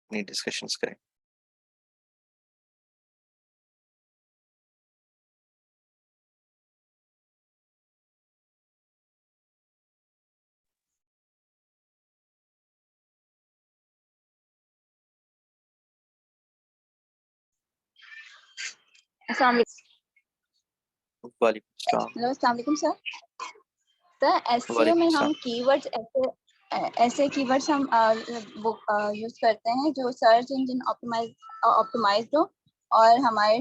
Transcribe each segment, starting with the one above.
अपनी डिस्कशंस करें। अस्सलाम वालेकुम सलाम। वालेकुम सर। सर एसईओ वालेकुम में सलाम। हम कीवर्ड्स ऐसे कीवर्ड्स हम यूज करते हैं जो सर्च इंजन ऑप्टिमाइज्ड हो, और हमारे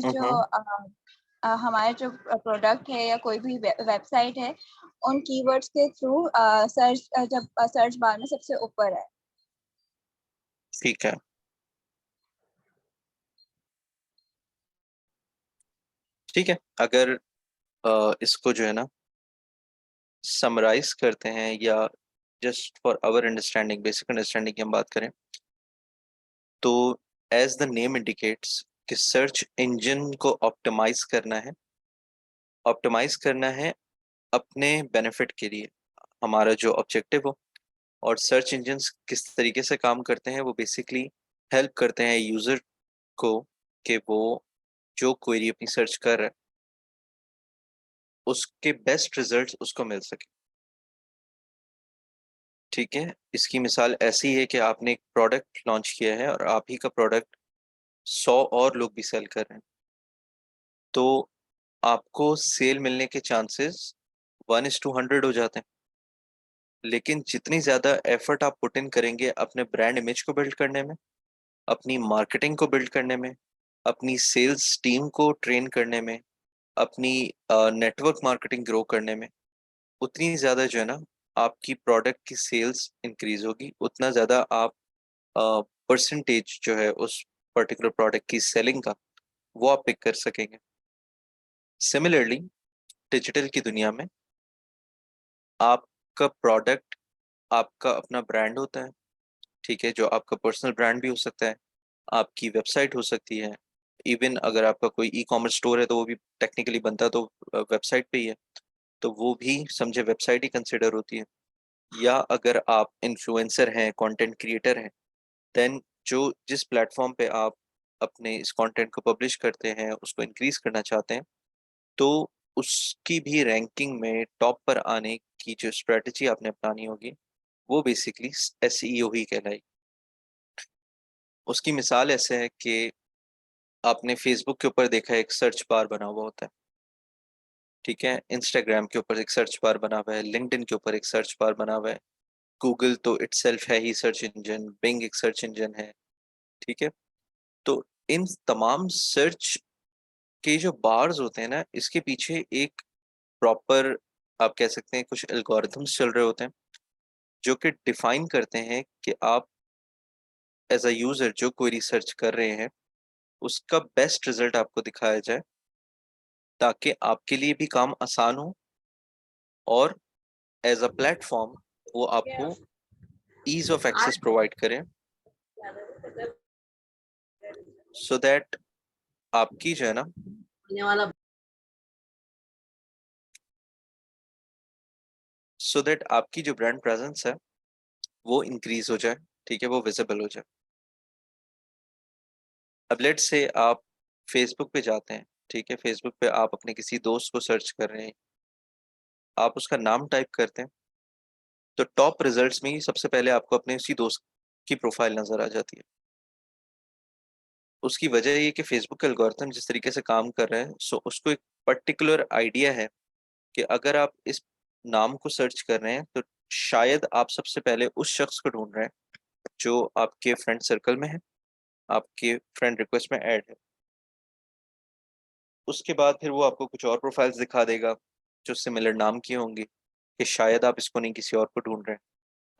जो प्रोडक्ट है या कोई भी वेबसाइट है उन कीवर्ड्स के थ्रू जब सर्च बार में सबसे ऊपर है। ठीक है, ठीक है। अगर इसको जो है ना समराइज करते हैं, या just for our understanding, basic understanding की हम बात करें, तो एज द नेम इंडिकेट्स कि सर्च इंजन को ऑप्टिमाइज करना है। ऑप्टिमाइज करना है अपने बेनिफिट के लिए, हमारा जो ऑब्जेक्टिव हो। और सर्च इंजन्स किस तरीके से काम करते हैं, वो बेसिकली हेल्प करते हैं यूज़र को कि वो जो क्वेरी अपनी सर्च कर रहा है उसके बेस्ट रिजल्ट्स उसको मिल सके। ठीक है, इसकी मिसाल ऐसी है कि आपने एक प्रोडक्ट लॉन्च किया है और आप ही का प्रोडक्ट 100 और लोग भी सेल कर रहे हैं, तो आपको सेल मिलने के चांसेस 1:100 हो जाते हैं। लेकिन जितनी ज़्यादा एफर्ट आप पुट इन करेंगे अपने ब्रांड इमेज को बिल्ड करने में, अपनी मार्केटिंग को बिल्ड करने में, अपनी सेल्स टीम को ट्रेन करने में, अपनी नेटवर्क मार्केटिंग ग्रो करने में, उतनी ज़्यादा जो है ना आपकी प्रोडक्ट की सेल्स इंक्रीज होगी, उतना ज़्यादा आप परसेंटेज जो है उस पर्टिकुलर प्रोडक्ट की सेलिंग का वो आप पिक कर सकेंगे। सिमिलरली डिजिटल की दुनिया में आपका प्रोडक्ट आपका अपना ब्रांड होता है। ठीक है, जो आपका पर्सनल ब्रांड भी हो सकता है, आपकी वेबसाइट हो सकती है। इवन अगर आपका कोई ई कॉमर्स स्टोर है तो वो भी टेक्निकली बनता तो वेबसाइट पे ही है, तो वो भी समझे वेबसाइट ही कंसिडर होती है। या अगर आप इन्फ्लुएंसर हैं, कंटेंट क्रिएटर हैं, देन जो जिस प्लेटफॉर्म पे आप अपने इस कंटेंट को पब्लिश करते हैं उसको इंक्रीज करना चाहते हैं, तो उसकी भी रैंकिंग में टॉप पर आने की जो स्ट्रेटजी आपने अपनानी होगी वो बेसिकली एसईओ ही कहलाई। उसकी मिसाल ऐसे है कि आपने फेसबुक के ऊपर देखा है एक सर्च बार बना हुआ होता है। ठीक है, इंस्टाग्राम के ऊपर एक सर्च बार बना हुआ है, लिंक्डइन के ऊपर एक सर्च बार बना हुआ है, गूगल तो इटसेल्फ है ही सर्च इंजन, बिंग एक सर्च इंजन है। ठीक है, तो इन तमाम सर्च के जो बार्स होते हैं ना, इसके पीछे एक प्रॉपर, आप कह सकते हैं कुछ एल्गोरिथम्स चल रहे होते हैं जो कि डिफाइन करते हैं कि आप एज अ यूजर जो कोई रिसर्च कर रहे हैं उसका बेस्ट रिजल्ट आपको दिखाया जाए, ताकि आपके लिए भी काम आसान हो, और एज अ प्लेटफॉर्म वो आपको ईज ऑफ एक्सेस प्रोवाइड करें, सो दैट आपकी जो है ना सो दैट आपकी जो ब्रांड प्रेजेंस है वो इंक्रीज हो जाए। ठीक है, वो विजिबल हो जाए। अब लेट से आप फेसबुक पे जाते हैं। ठीक है, फेसबुक पे आप अपने किसी दोस्त को सर्च कर रहे हैं, आप उसका नाम टाइप करते हैं, तो टॉप रिजल्ट्स में ही सबसे पहले आपको अपने उसी दोस्त की प्रोफाइल नजर आ जाती है। उसकी वजह ये कि फेसबुक का एल्गोरिथम जिस तरीके से काम कर रहा है, सो उसको एक पर्टिकुलर आइडिया है कि अगर आप इस नाम को सर्च कर रहे हैं तो शायद आप सबसे पहले उस शख्स को ढूंढ रहे हैं जो आपके फ्रेंड सर्कल में है, आपके फ्रेंड रिक्वेस्ट में ऐड है। उसके बाद फिर वो आपको कुछ और प्रोफाइल्स दिखा देगा जो सिमिलर नाम की होंगी, कि शायद आप इसको नहीं किसी और को ढूंढ रहे हैं।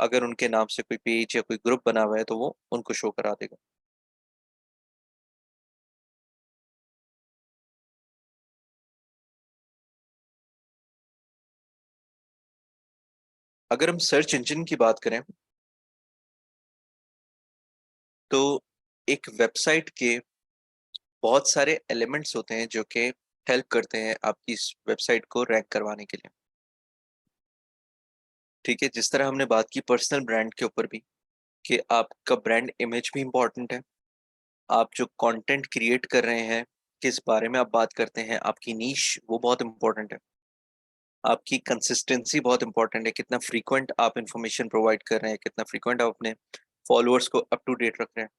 अगर उनके नाम से कोई पेज या कोई ग्रुप बना हुआ है तो वो उनको शो करा देगा। अगर हम सर्च इंजन की बात करें तो एक वेबसाइट के बहुत सारे एलिमेंट्स होते हैं जो कि हेल्प करते हैं आपकी इस वेबसाइट को रैंक करवाने के लिए। ठीक है, जिस तरह हमने बात की पर्सनल ब्रांड के ऊपर भी, कि आपका ब्रांड इमेज भी इम्पोर्टेंट है, आप जो कंटेंट क्रिएट कर रहे हैं, किस बारे में आप बात करते हैं, आपकी नीश वो बहुत इम्पोर्टेंट है, आपकी कंसिस्टेंसी बहुत इम्पोर्टेंट है, कितना फ्रीक्वेंट आप इन्फॉर्मेशन प्रोवाइड कर रहे हैं, कितना फ्रीक्वेंट आप अपने फॉलोअर्स को अप टू डेट रख रहे हैं।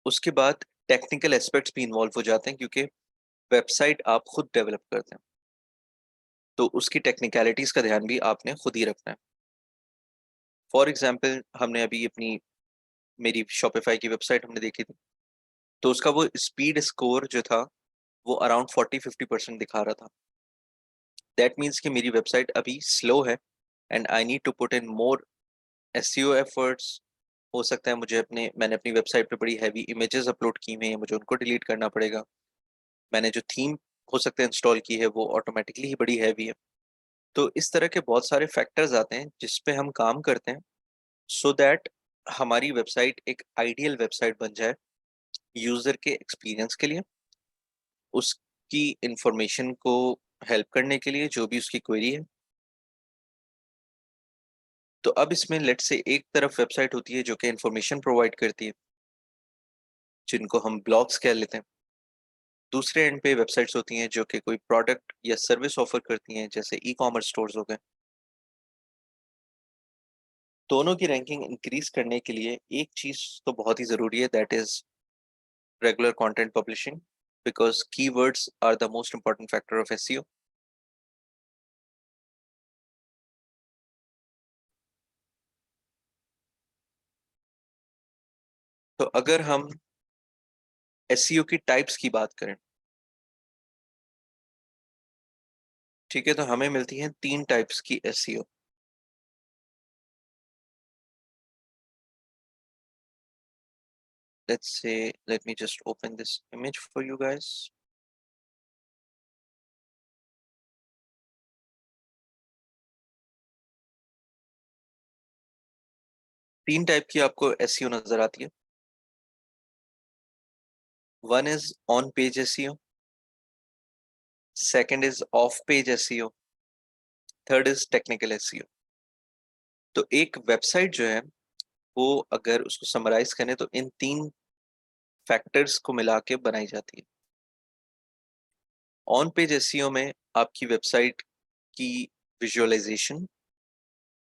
उसके बाद टेक्निकल एस्पेक्ट्स भी इन्वॉल्व हो जाते हैं क्योंकि वेबसाइट आप खुद डेवलप करते हैं, तो उसकी टेक्निकलिटीज़ का ध्यान भी आपने खुद ही रखना है। फॉर एग्ज़ाम्पल हमने अभी अपनी मेरी शॉपिफ़ाई की वेबसाइट हमने देखी थी, तो उसका वो स्पीड स्कोर जो था, वो अराउंड 40-50% दिखा रहा था। दैट मीन्स कि मेरी वेबसाइट अभी स्लो है and I need to put in more SEO efforts. हो सकता है मैंने अपनी वेबसाइट पे बड़ी हैवी इमेजेस अपलोड की हुई हैं, मुझे उनको डिलीट करना पड़ेगा। मैंने जो थीम हो सकता है इंस्टॉल की है, वो ऑटोमैटिकली ही बड़ी हैवी है। तो इस तरह के बहुत सारे फैक्टर्स आते हैं जिस पे हम काम करते हैं सो दैट हमारी वेबसाइट एक आइडियल वेबसाइट बन जाए यूज़र के एक्सपीरियंस के लिए, उसकी इंफॉर्मेशन को हेल्प करने के लिए, जो भी उसकी क्वेरी है। तो अब इसमें लेट्स से एक तरफ वेबसाइट होती है जो कि इंफॉर्मेशन प्रोवाइड करती है, जिनको हम ब्लॉग्स कह लेते हैं। दूसरे एंड पे वेबसाइट्स होती हैं जो कि कोई प्रोडक्ट या सर्विस ऑफर करती हैं, जैसे ई-कॉमर्स स्टोर्स हो गए। दोनों की रैंकिंग इंक्रीज़ करने के लिए एक चीज़ तो बहुत ही ज़रूरी है, that is regular content publishing, because keywords are the most important factor of SEO. तो अगर हम SEO की टाइप्स की बात करें, ठीक है, तो हमें मिलती हैं 3 टाइप्स की SEO। Let's say, let me just open this image for you guys. तीन टाइप की आपको SEO नजर आती है। One is on page SEO, second is off page SEO, third is technical SEO। तो एक वेबसाइट जो है, वो अगर उसको समराइज करें तो इन तीन फैक्टर्स को मिला के बनाई जाती है। ऑन पेज एसईओ में आपकी वेबसाइट की विजुअलाइजेशन,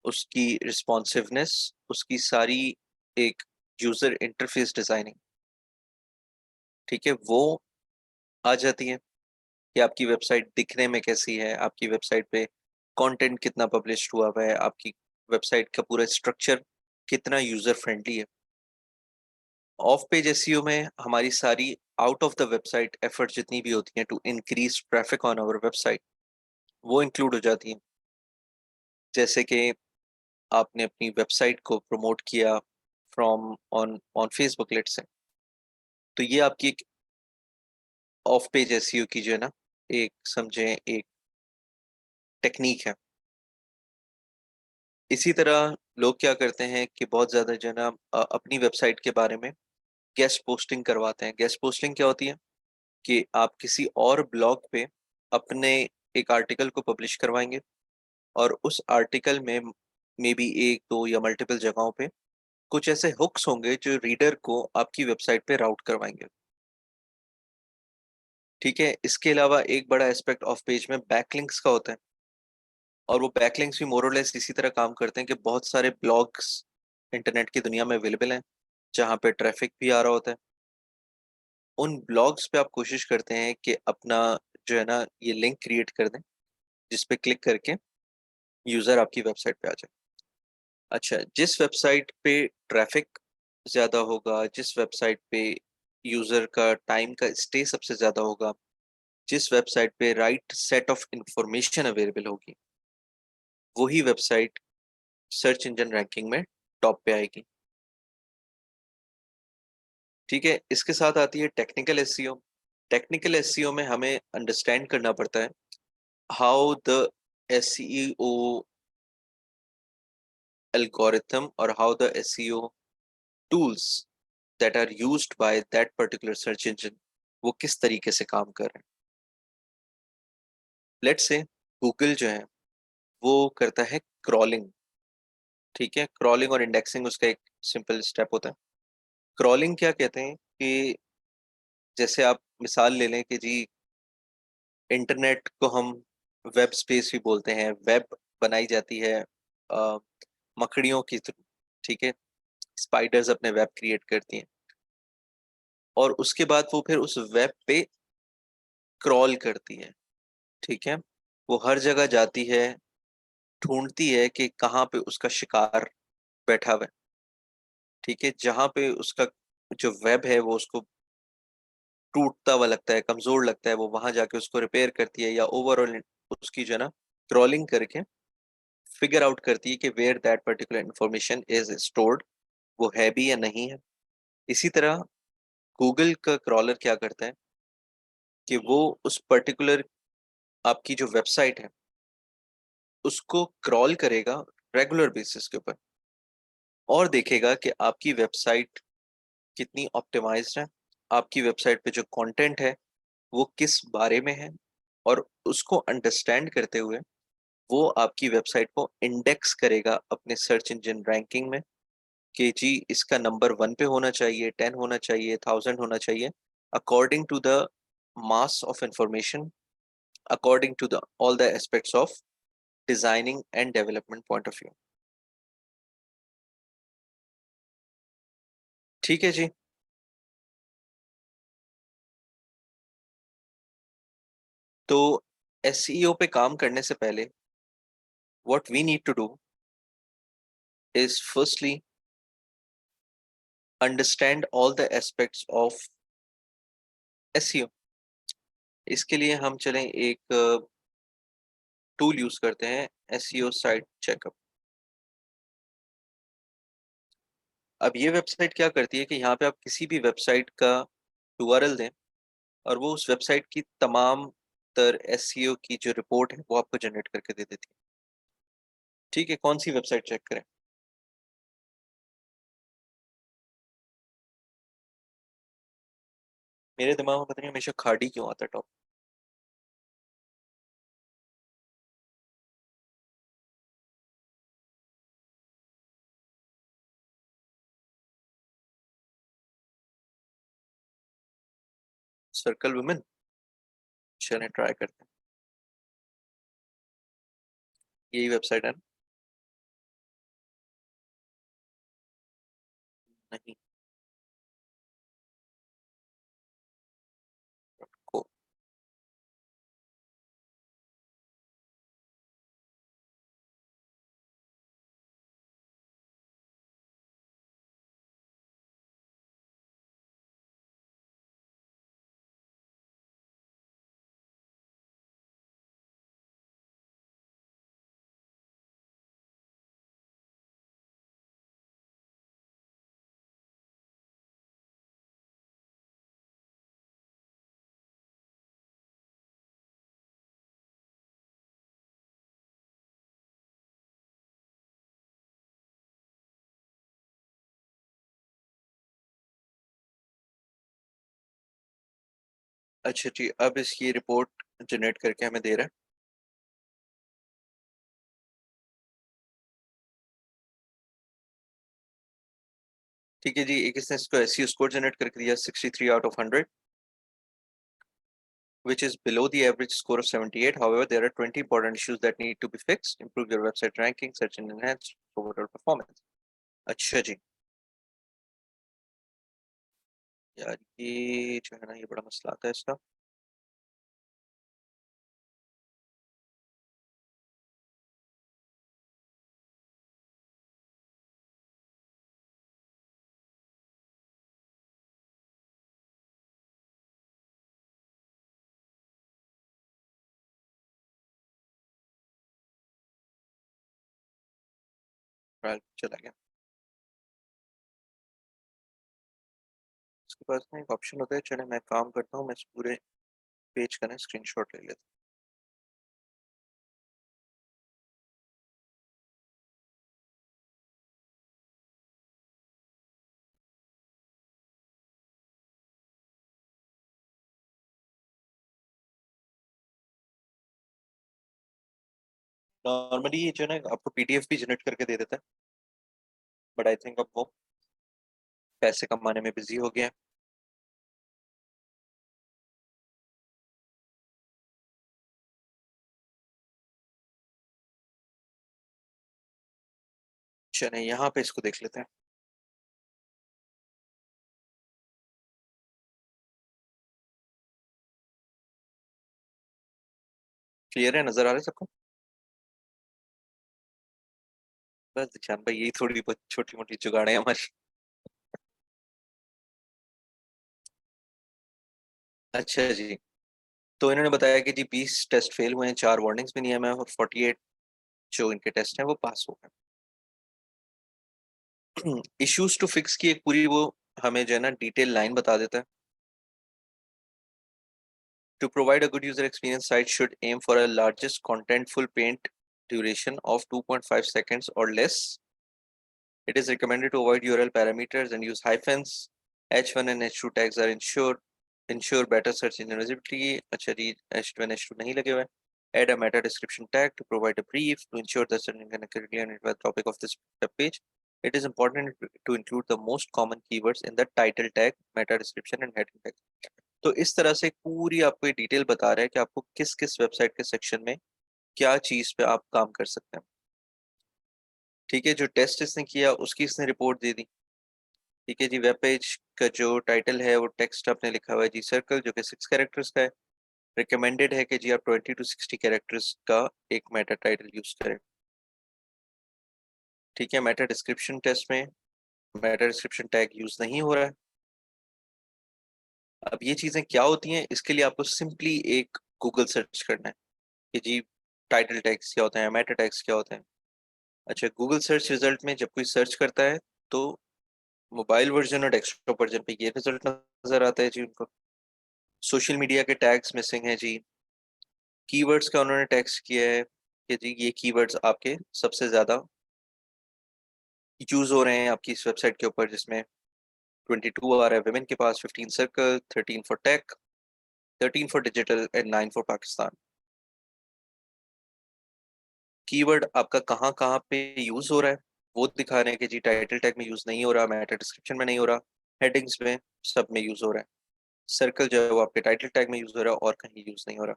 उसकी रिस्पॉन्सिवनेस, उसकी सारी एक यूजर इंटरफेस डिजाइनिंग, ठीक है, वो आ जाती है कि आपकी वेबसाइट दिखने में कैसी है, आपकी वेबसाइट पे कंटेंट कितना पब्लिश हुआ हुआ है, आपकी वेबसाइट का पूरा स्ट्रक्चर कितना यूजर फ्रेंडली है। ऑफ पेज एसईओ में हमारी सारी out of the website effort जितनी भी होती हैं to increase traffic on our website, वो इंक्लूड हो जाती हैं। जैसे कि आपने अपनी वेबसाइट को प्रमोट किया from on on Facebook late से, तो ये आपकी एक ऑफ पेज एसईओ की जो है ना, एक समझें एक टेक्निक है। इसी तरह लोग क्या करते हैं कि बहुत ज़्यादा जो है ना अपनी वेबसाइट के बारे में गेस्ट पोस्टिंग करवाते हैं। गेस्ट पोस्टिंग क्या होती है कि आप किसी और ब्लॉग पे अपने एक आर्टिकल को पब्लिश करवाएंगे और उस आर्टिकल में मे बी एक दो या मल्टीपल जगहों पे कुछ ऐसे हुक्स होंगे जो रीडर को आपकी वेबसाइट पे राउट करवाएंगे। ठीक है, इसके अलावा एक बड़ा एस्पेक्ट ऑफ पेज में बैकलिंक्स का होता है, और वो बैकलिंक्स भी मोर और लेस इसी तरह काम करते हैं कि बहुत सारे ब्लॉग्स इंटरनेट की दुनिया में अवेलेबल हैं जहाँ पे ट्रैफिक भी आ रहा होता है। उन ब्लॉग्स पे आप कोशिश करते हैं कि अपना जो है ना ये लिंक क्रिएट कर दें जिस पे क्लिक करके यूज़र आपकी वेबसाइट पे आ जाए। अच्छा, जिस वेबसाइट पे ट्रैफिक ज़्यादा होगा, जिस वेबसाइट पे यूज़र का टाइम का स्टे सबसे ज़्यादा होगा, जिस वेबसाइट पे right set of information available होगी, वही वेबसाइट सर्च इंजन रैंकिंग में टॉप पे आएगी। ठीक है, इसके साथ आती है टेक्निकल एसईओ। टेक्निकल एसईओ में हमें अंडरस्टैंड करना पड़ता है how the SEO algorithm or how the SEO tools that are used by that particular search engine वो किस तरीके से काम कर रहे हैं। लेट्स से गूगल जो है वो करता है क्रॉलिंग, ठीक है, क्रॉलिंग और इंडेक्सिंग उसका एक सिंपल स्टेप होता है। क्रॉलिंग क्या कहते हैं कि जैसे आप मिसाल ले लें कि जी इंटरनेट को हम वेब स्पेस भी बोलते हैं। वेब बनाई जाती है मकड़ियों की थ्रू, ठीक है? स्पाइडर्स अपने वेब क्रिएट करती हैं और उसके बाद वो फिर उस वेब पे क्रॉल करती हैं, ठीक है? वो हर जगह जाती है, ढूँढती है कि कहाँ पे उसका शिकार बैठा हुआ है, ठीक है? जहाँ पे उसका जो वेब है वो उसको टूटता हुआ लगता है, कमज़ोर लगता है, वो वहाँ जाके उसको रिपेयर करती है या ओवरऑल उसकी जो है ना क्रॉलिंग करके फिगर आउट करती है कि where that particular information is stored, वो है भी या नहीं है। इसी तरह गूगल का क्रॉलर क्या करता है कि वो उस पर्टिकुलर आपकी जो वेबसाइट है, उसको क्रॉल करेगा रेगुलर बेसिस के ऊपर और देखेगा कि आपकी वेबसाइट कितनी ऑप्टिमाइज़्ड है, आपकी वेबसाइट पे जो कंटेंट है, वो किस बारे में है और उसको अंडरस्टैंड करते हुए वो आपकी वेबसाइट को इंडेक्स करेगा अपने सर्च इंजन रैंकिंग में कि जी इसका नंबर 1 पे होना चाहिए, 10 होना चाहिए, 1000 होना चाहिए, according to the mass of information, according to the all the aspects of designing and development point of view. ठीक है जी। तो एसईओ पे काम करने से पहले what we need to do is firstly understand all the aspects of SEO. इसके लिए हम चलें एक टूल यूज करते हैं, एसईओ साइट चेकअप। अब ये वेबसाइट क्या करती है कि यहाँ पे आप किसी भी वेबसाइट का यूआरएल दें और वो उस वेबसाइट की तमाम तर एसईओ की जो रिपोर्ट है वो आपको जनरेट करके दे देती है। ठीक है, कौन सी वेबसाइट चेक करें? मेरे दिमाग में पता नहीं हमेशा खाड़ी क्यों आता है टॉप। सर्कल वुमेन, चलें ट्राई करते हैं। यही वेबसाइट है ना? नहीं को अच्छा जी, अब इसकी रिपोर्ट जनरेट करके हमें दे रहा है। ठीक है जी, एक इसने इसको एसईओ स्कोर जनरेट करके दिया 63 out of 100, which is below the average score of 78. However, there are 20 important issues that need to be fixed. Improve your website ranking, search and enhance overall performance. अच्छा जी, यार ये जो है ना ये बड़ा मसला आता है इसका। ट्रायल चला गया। इसके पास ना एक ऑप्शन होता है, चले मैं काम करता हूँ, मैं इस पूरे पेज का ना स्क्रीनशॉट ले लेता हूँ। नॉर्मली ये जो है ना आपको पीडीएफ भी जनरेट करके दे देता है, बट आई थिंक अब वो पैसे कमाने में बिजी हो गए हैं। चलिए यहाँ पे इसको देख लेते हैं। क्लियर है, नजर आ रहा है सबको? बस ध्यान भाई, यही थोड़ी बहुत छोटी मोटी जुगाड़ है हमारी। अच्छा जी, तो इन्होंने बताया कि जी 20 टेस्ट फेल हुए हैं, 4 वार्निंग्स भी नहीं है, मैं और 48 जो इनके टेस्ट हैं वो पास हो गए। इश्यूज टू फिक्स की एक पूरी वो हमें जो है ना डिटेल लाइन बता देता है। To provide a good user experience, site should aim for a largest contentful paint duration of 2.5 seconds or less. It is recommended to avoid URL parameters and use hyphens. H1 and H2 tags are ensure better search engine visibility. अच्छा जी, H1 H2 नहीं लगे हुए. Add a meta description tag to provide a brief to ensure the search engine can accurately identify the topic of this web page. It is important to include the most common keywords in the title tag, meta description and heading tag. तो इस तरह से पूरी आपको ये detail बता रहा है कि आपको किस किस वेबसाइट के सेक्शन में क्या चीज पे आप काम कर सकते हैं। ठीक है, जो टेस्ट इसने किया उसकी इसने रिपोर्ट दे दी। ठीक है जी, वेब पेज का जो टाइटल है वो टेक्स्ट आपने लिखा हुआ है जी सर्कल, जो कि 6 कैरेक्टर्स का है। रिकमेंडेड है कि जी आप 20 to 60 कैरेक्टर्स का एक मेटा टाइटल यूज करें। ठीक है, मेटा डिस्क्रिप्शन टेस्ट में मेटा डिस्क्रिप्शन टैग यूज नहीं हो रहा है। अब ये चीजें क्या होती हैं, इसके लिए आपको सिंपली एक गूगल सर्च करना है कि जी टाइटल टैग्स क्या होते हैं, मेटा टैग्स क्या होते हैं। अच्छा, गूगल सर्च रिजल्ट में जब कोई सर्च करता है तो मोबाइल वर्जन और डेस्कटॉप वर्जन पे ये रिजल्ट नजर आता है जी उनको। सोशल मीडिया के टैग्स मिसिंग है जी। कीवर्ड्स का उन्होंने टैग्स किया है कि जी ये कीवर्ड्स आपके सबसे ज्यादा यूज हो रहे हैं आपकी इस वेबसाइट के ऊपर, जिसमें 22 आ रहा है विमेन के पास, 15 circle, 13 for tech, 13 for digital and 9 for Pakistan. Keyword आपका कहाँ कहाँ पे यूज हो रहा है वो दिखा रहे हैं कि जी टाइटल टैग में यूज नहीं हो रहा, मेटा डिस्क्रिप्शन में नहीं हो रहा, हेडिंग्स में, सब में यूज हो रहा है। सर्कल जो है वो आपके टाइटल टैग में यूज हो रहा है और कहीं यूज नहीं हो रहा।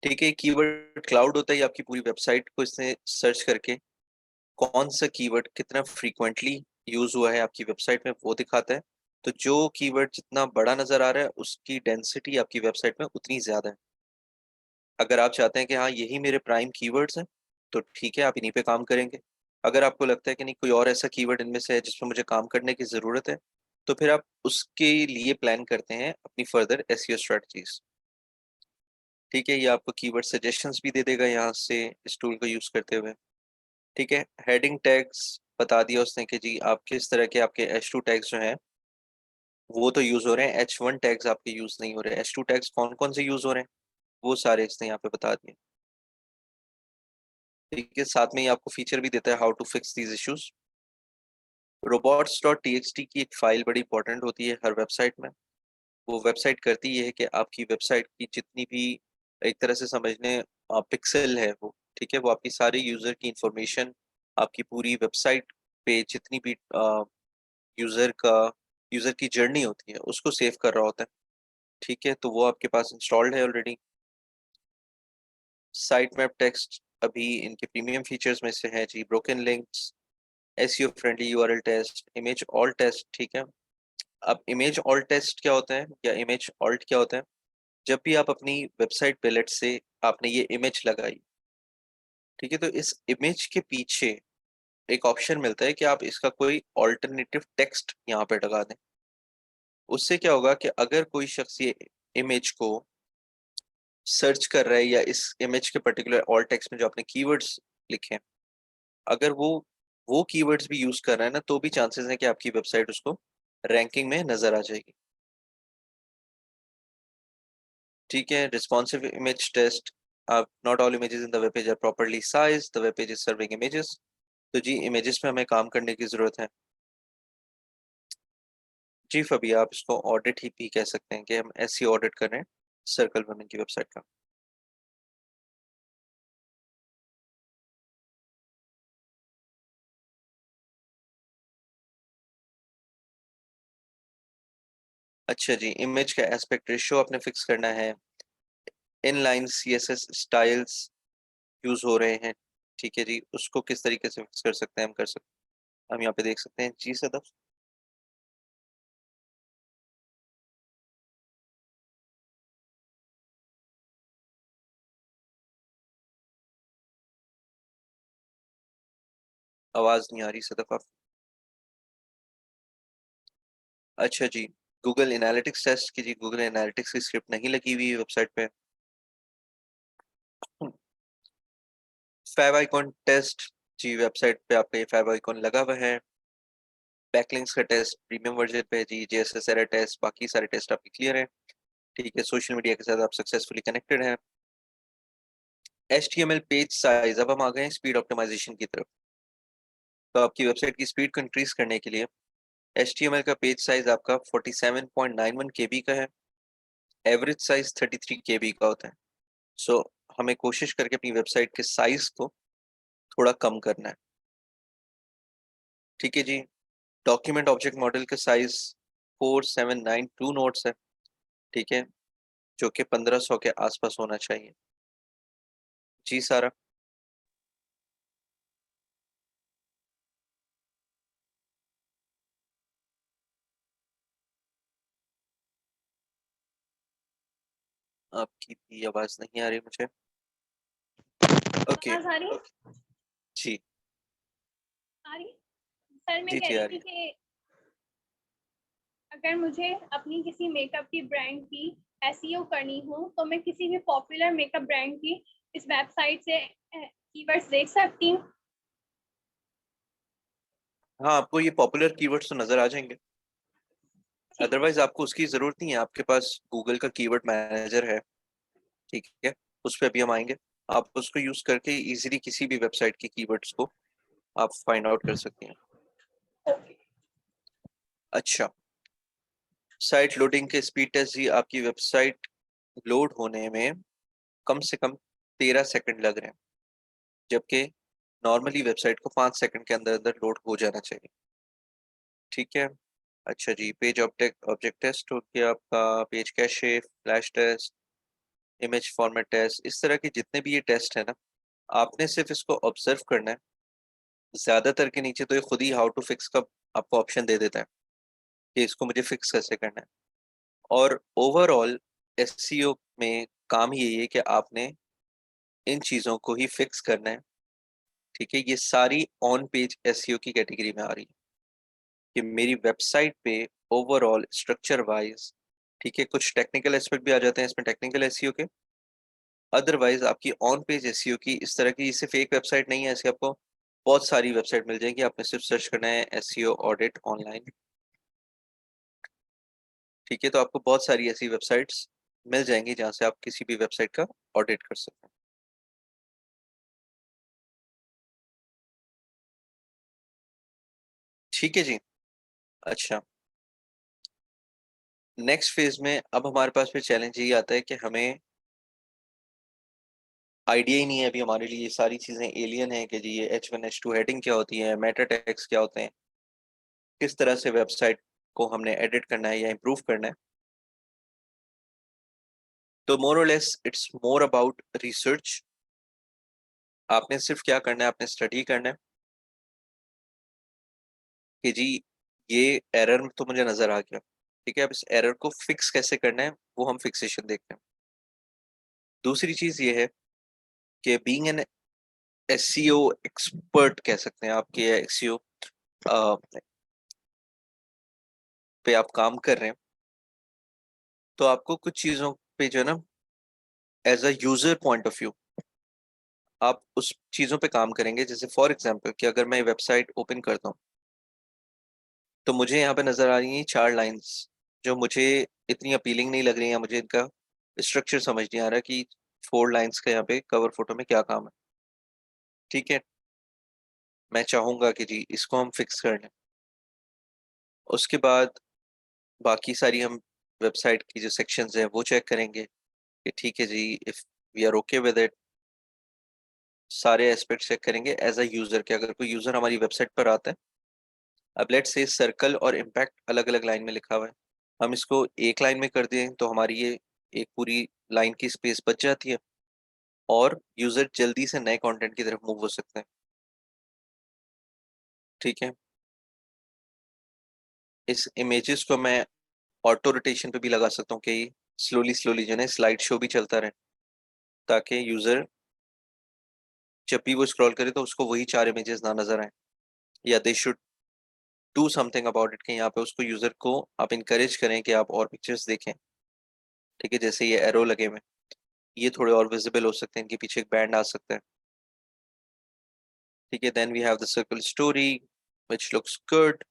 ठीक है, कीवर्ड क्लाउड होता है, आपकी पूरी वेबसाइट को इसने सर्च करके कौन सा कीवर्ड कितना फ्रीक्वेंटली यूज हुआ है आपकी वेबसाइट में वो दिखाता है। तो जो कीवर्ड जितना बड़ा नजर आ रहा है उसकी डेंसिटी आपकी वेबसाइट में उतनी ज्यादा है। अगर आप चाहते हैं कि हाँ यही मेरे प्राइम कीवर्ड्स हैं तो ठीक है, आप इन्हीं पे काम करेंगे। अगर आपको लगता है कि नहीं कोई और ऐसा कीवर्ड इनमें से है जिसमें मुझे काम करने की ज़रूरत है, तो फिर आप उसके लिए प्लान करते हैं अपनी फर्दर एसईओ स्ट्रेटजीज। ठीक है, ये आपको कीवर्ड सजेशंस भी दे देगा यहाँ से इस टूल को यूज़ करते हुए। ठीक है, हेडिंग टैग्स बता दिया उसने कि जी आप किस तरह के आपके H2 टैग्स जो हैं वो तो यूज़ हो रहे हैं, H1 टैग्स आपके यूज़ नहीं हो रहे। H2 टैग्स कौन कौन से यूज़ हो रहे हैं वो सारे इसने यहाँ पे बता दिए। ठीक है, साथ में ही आपको फीचर भी देता है how to fix these issues. robots.txt की एक फाइल बड़ी इंपॉर्टेंट होती है हर वेबसाइट में। वो वेबसाइट करती ये है कि आपकी वेबसाइट की जितनी भी एक तरह से समझने पिक्सल है वो, ठीक है, वो आपकी सारी यूजर की इंफॉर्मेशन, आपकी पूरी वेबसाइट पे जितनी भी यूजर का यूजर की जर्नी होती है उसको सेव कर रहा होता है। ठीक है, तो वो आपके पास इंस्टॉल्ड है ऑलरेडी। साइट मैप टेक्स्ट अभी इनके प्रीमियम फीचर्स में से है जी। Broken links, SEO friendly URL test, image all test. ठीक है, अब इमेज ऑल टेस्ट क्या होता है या इमेज ऑल्ट क्या होता है? जब भी आप अपनी वेबसाइट पे लेट से आपने ये इमेज लगाई, ठीक है, तो इस इमेज के पीछे एक ऑप्शन मिलता है कि आप इसका कोई ऑल्टरनेटिव टेक्स्ट यहाँ पे लगा दें। उससे क्या होगा कि अगर कोई शख्स ये इमेज को सर्च कर रहा है या इस इमेज के पर्टिकुलर ऑल्ट टेक्स्ट में जो आपने कीवर्ड्स लिखे हैं, अगर वो कीवर्ड्स भी यूज कर रहा है ना, तो भी चांसेस हैं कि आपकी वेबसाइट उसको रैंकिंग में नजर आ जाएगी। ठीक है, responsive image test. Not all images in the web page are properly size, the web page is serving images. तो जी इमेजेस में हमें काम करने की जरूरत है। जी फबी, आप इसको ऑडिट ही भी कह सकते हैं कि हम ऐसी ऑडिट कर रहे हैं सर्कल वुमेन की वेबसाइट का। अच्छा जी, इमेज का एस्पेक्ट रेशियो आपने फिक्स करना है, इनलाइन CSS स्टाइल्स यूज हो रहे हैं, ठीक है जी, उसको किस तरीके से फिक्स कर सकते हैं, हम कर सकते, हम यहाँ पे देख सकते हैं जी सदफ। आवाज नहीं आ रही सदफ आप। अच्छा जी, गूगल एनालिटिक्स टेस्ट की जी, गूगल एनालिटिक्स की स्क्रिप्ट नहीं लगी हुई है वेबसाइट पे। फैब आइकॉन टेस्ट जी, वेबसाइट पे आपका ये फैब आइकॉन लगा हुआ है। बैकलिंक्स का टेस्ट प्रीमियम वर्जन पे है जी, JSS एरर टेस्ट, बाकी सारे टेस्ट आपके क्लियर हैं, ठीक है, सोशल मीडिया के साथ आप सक्सेसफुली कनेक्टेड हैं। HTML पेज साइज, अब हम आ गए हैं स्पीड ऑप्टिमाइजेशन की तरफ। तो आपकी वेबसाइट की स्पीड को इंक्रीज करने के लिए HTML का पेज साइज आपका 47.91 KB का है, एवरेज साइज 33 KB का होता है। सो हमें कोशिश करके अपनी वेबसाइट के साइज को थोड़ा कम करना है, ठीक है जी। डॉक्यूमेंट ऑब्जेक्ट मॉडल का साइज 4792 नोट्स है, ठीक है, जो कि 1500 के आसपास होना चाहिए जी सारा। आपकी भी आवाज नहीं आ रही मुझे। ओके, आवाज आ रही है? जी आ रही है? सर मैं जी कह जी आ रही रही थी कि अगर मुझे अपनी किसी मेकअप की ब्रांड की एसईओ करनी हो तो मैं किसी भी पॉपुलर मेकअप ब्रांड की इस वेबसाइट से कीवर्ड्स देख सकती हूँ। हाँ, आपको ये पॉपुलर कीवर्ड्स तो नजर आ जाएंगे, अदरवाइज आपको उसकी जरूरत नहीं है, आपके पास गूगल का कीवर्ड मैनेजर है, ठीक है, उस पर भी हम आएंगे। आप उसको यूज करके इजीली किसी भी वेबसाइट की कीवर्ड्स को आप फाइंड आउट कर सकते हैं। अच्छा, साइट लोडिंग के स्पीड टेस्ट जी, आपकी वेबसाइट लोड होने में कम से कम 13 सेकंड लग रहे हैं, जबकि नॉर्मली वेबसाइट को 5 सेकंड के अंदर अंदर लोड हो जाना चाहिए, ठीक है। अच्छा जी, पेज ऑब्जेक्ट ऑब्जेक्ट टेस्ट हो गया आपका, page cache, flash test, image format test, इस तरह के जितने भी ये टेस्ट है ना, आपने सिर्फ इसको ऑब्जर्व करना है। ज्यादातर के नीचे तो ये खुद ही हाउ टू फिक्स का आपको ऑप्शन दे देता है कि इसको मुझे फिक्स कैसे करना है। और ओवरऑल SEO में काम यही है कि आपने इन चीज़ों को ही फिक्स करना है, ठीक है। ये सारी ऑन पेज SEO की कैटेगरी में आ रही है कि मेरी वेबसाइट पे ओवरऑल स्ट्रक्चर वाइज, ठीक है, कुछ टेक्निकल एस्पेक्ट भी आ जाते हैं इसमें टेक्निकल SEO के, अदरवाइज आपकी ऑन पेज SEO की इस तरह की, सिर्फ एक वेबसाइट नहीं है ऐसी, आपको बहुत सारी वेबसाइट मिल जाएंगी, आपने सिर्फ सर्च करना है SEO ऑडिट ऑनलाइन, ठीक है, तो आपको बहुत सारी ऐसी वेबसाइट्स मिल जाएंगी जहाँ से आप किसी भी वेबसाइट का ऑडिट कर सकते हैं, ठीक है जी। अच्छा, नेक्स्ट फेज में अब हमारे पास फिर चैलेंज यही आता है कि हमें आइडिया ही नहीं है अभी, हमारे लिए ये सारी चीजें एलियन है कि जी ये H1 H2 हेडिंग क्या होती है, मेटा टैग्स क्या होते हैं, किस तरह से वेबसाइट को हमने एडिट करना है या इम्प्रूव करना है। तो मोर और less it's more about research. आपने सिर्फ क्या करना है, आपने स्टडी करना है कि जी ये एरर तो मुझे नजर आ गया, ठीक है, अब इस एरर को फिक्स कैसे करना है वो हम फिक्सेशन देखते हैं। दूसरी चीज ये है कि बीइंग एन SEO एक्सपर्ट कह सकते हैं आपके, SEO पे आप काम कर रहे हैं, तो आपको कुछ चीजों पे जो है ना, as a user point of view आप उस चीजों पे काम करेंगे। जैसे फॉर एग्जांपल कि अगर मैं वेबसाइट ओपन करता हूँ तो मुझे यहाँ पे नजर आ रही हैं 4 लाइंस जो मुझे इतनी अपीलिंग नहीं लग रही है, मुझे इनका स्ट्रक्चर समझ नहीं आ रहा कि 4 लाइंस का यहाँ पे कवर फोटो में क्या काम है, ठीक है, मैं चाहूंगा कि जी इसको हम फिक्स कर लें। उसके बाद बाकी सारी हम वेबसाइट की जो सेक्शंस हैं वो चेक करेंगे कि ठीक है जी, if we are okay with it, सारे एस्पेक्ट चेक करेंगे एज अ यूजर के। अगर कोई यूजर हमारी वेबसाइट पर आता है, अब लेट्स से सर्कल और इम्पैक्ट अलग अलग लाइन में लिखा हुआ है, हम इसको एक लाइन में कर दें तो हमारी ये एक पूरी लाइन की स्पेस बच जाती है और यूजर जल्दी से नए कंटेंट की तरफ मूव हो सकते हैं। ठीक है, इस इमेजेस को मैं ऑटो रोटेशन पे भी लगा सकता हूँ कि स्लोली स्लोली जो है स्लाइड शो भी चलता रहे, ताकि यूजर जब भी वो स्क्रॉल करे तो उसको वही 4 इमेजेस ना नजर आए। या they should do something about it, कि यहाँ पे उसको यूजर को आप इनकरेज करें कि आप और पिक्चर्स देखें। ठीक है, जैसे ये एरो लगे हुए, ये थोड़े और विजिबल हो सकते हैं, इनके पीछे एक बैंड आ सकता है। ठीक है, then we have the circle story which looks good.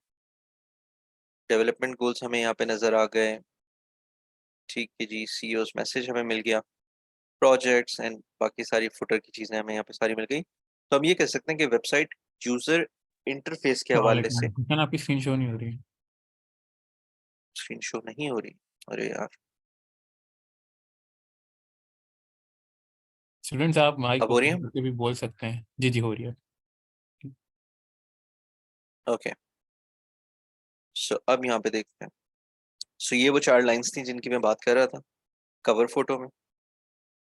Development goals हमें यहाँ पे नजर आ गए। ठीक है जी, सीईओ's मैसेज हमें मिल गया, प्रोजेक्ट्स एंड बाकी सारी फुटर की चीजें हमें यहाँ पे सारी मिल गई। तो हम ये कह सकते हैं कि वेबसाइट यूजर इंटरफेस के हवाले से वालेकुम आपकी स्क्रीन शो नहीं हो रही। स्क्रीन शो नहीं हो रही। अरे यार, स्टूडेंट्स आप माइक अब हो रही है? ओपन करके भी बोल सकते हैं। जी जी हो रही है। ओके, सो अब यहाँ पे देखते हैं। सो ये वो 4 लाइंस थी जिनकी मैं बात कर रहा था कवर फोटो में।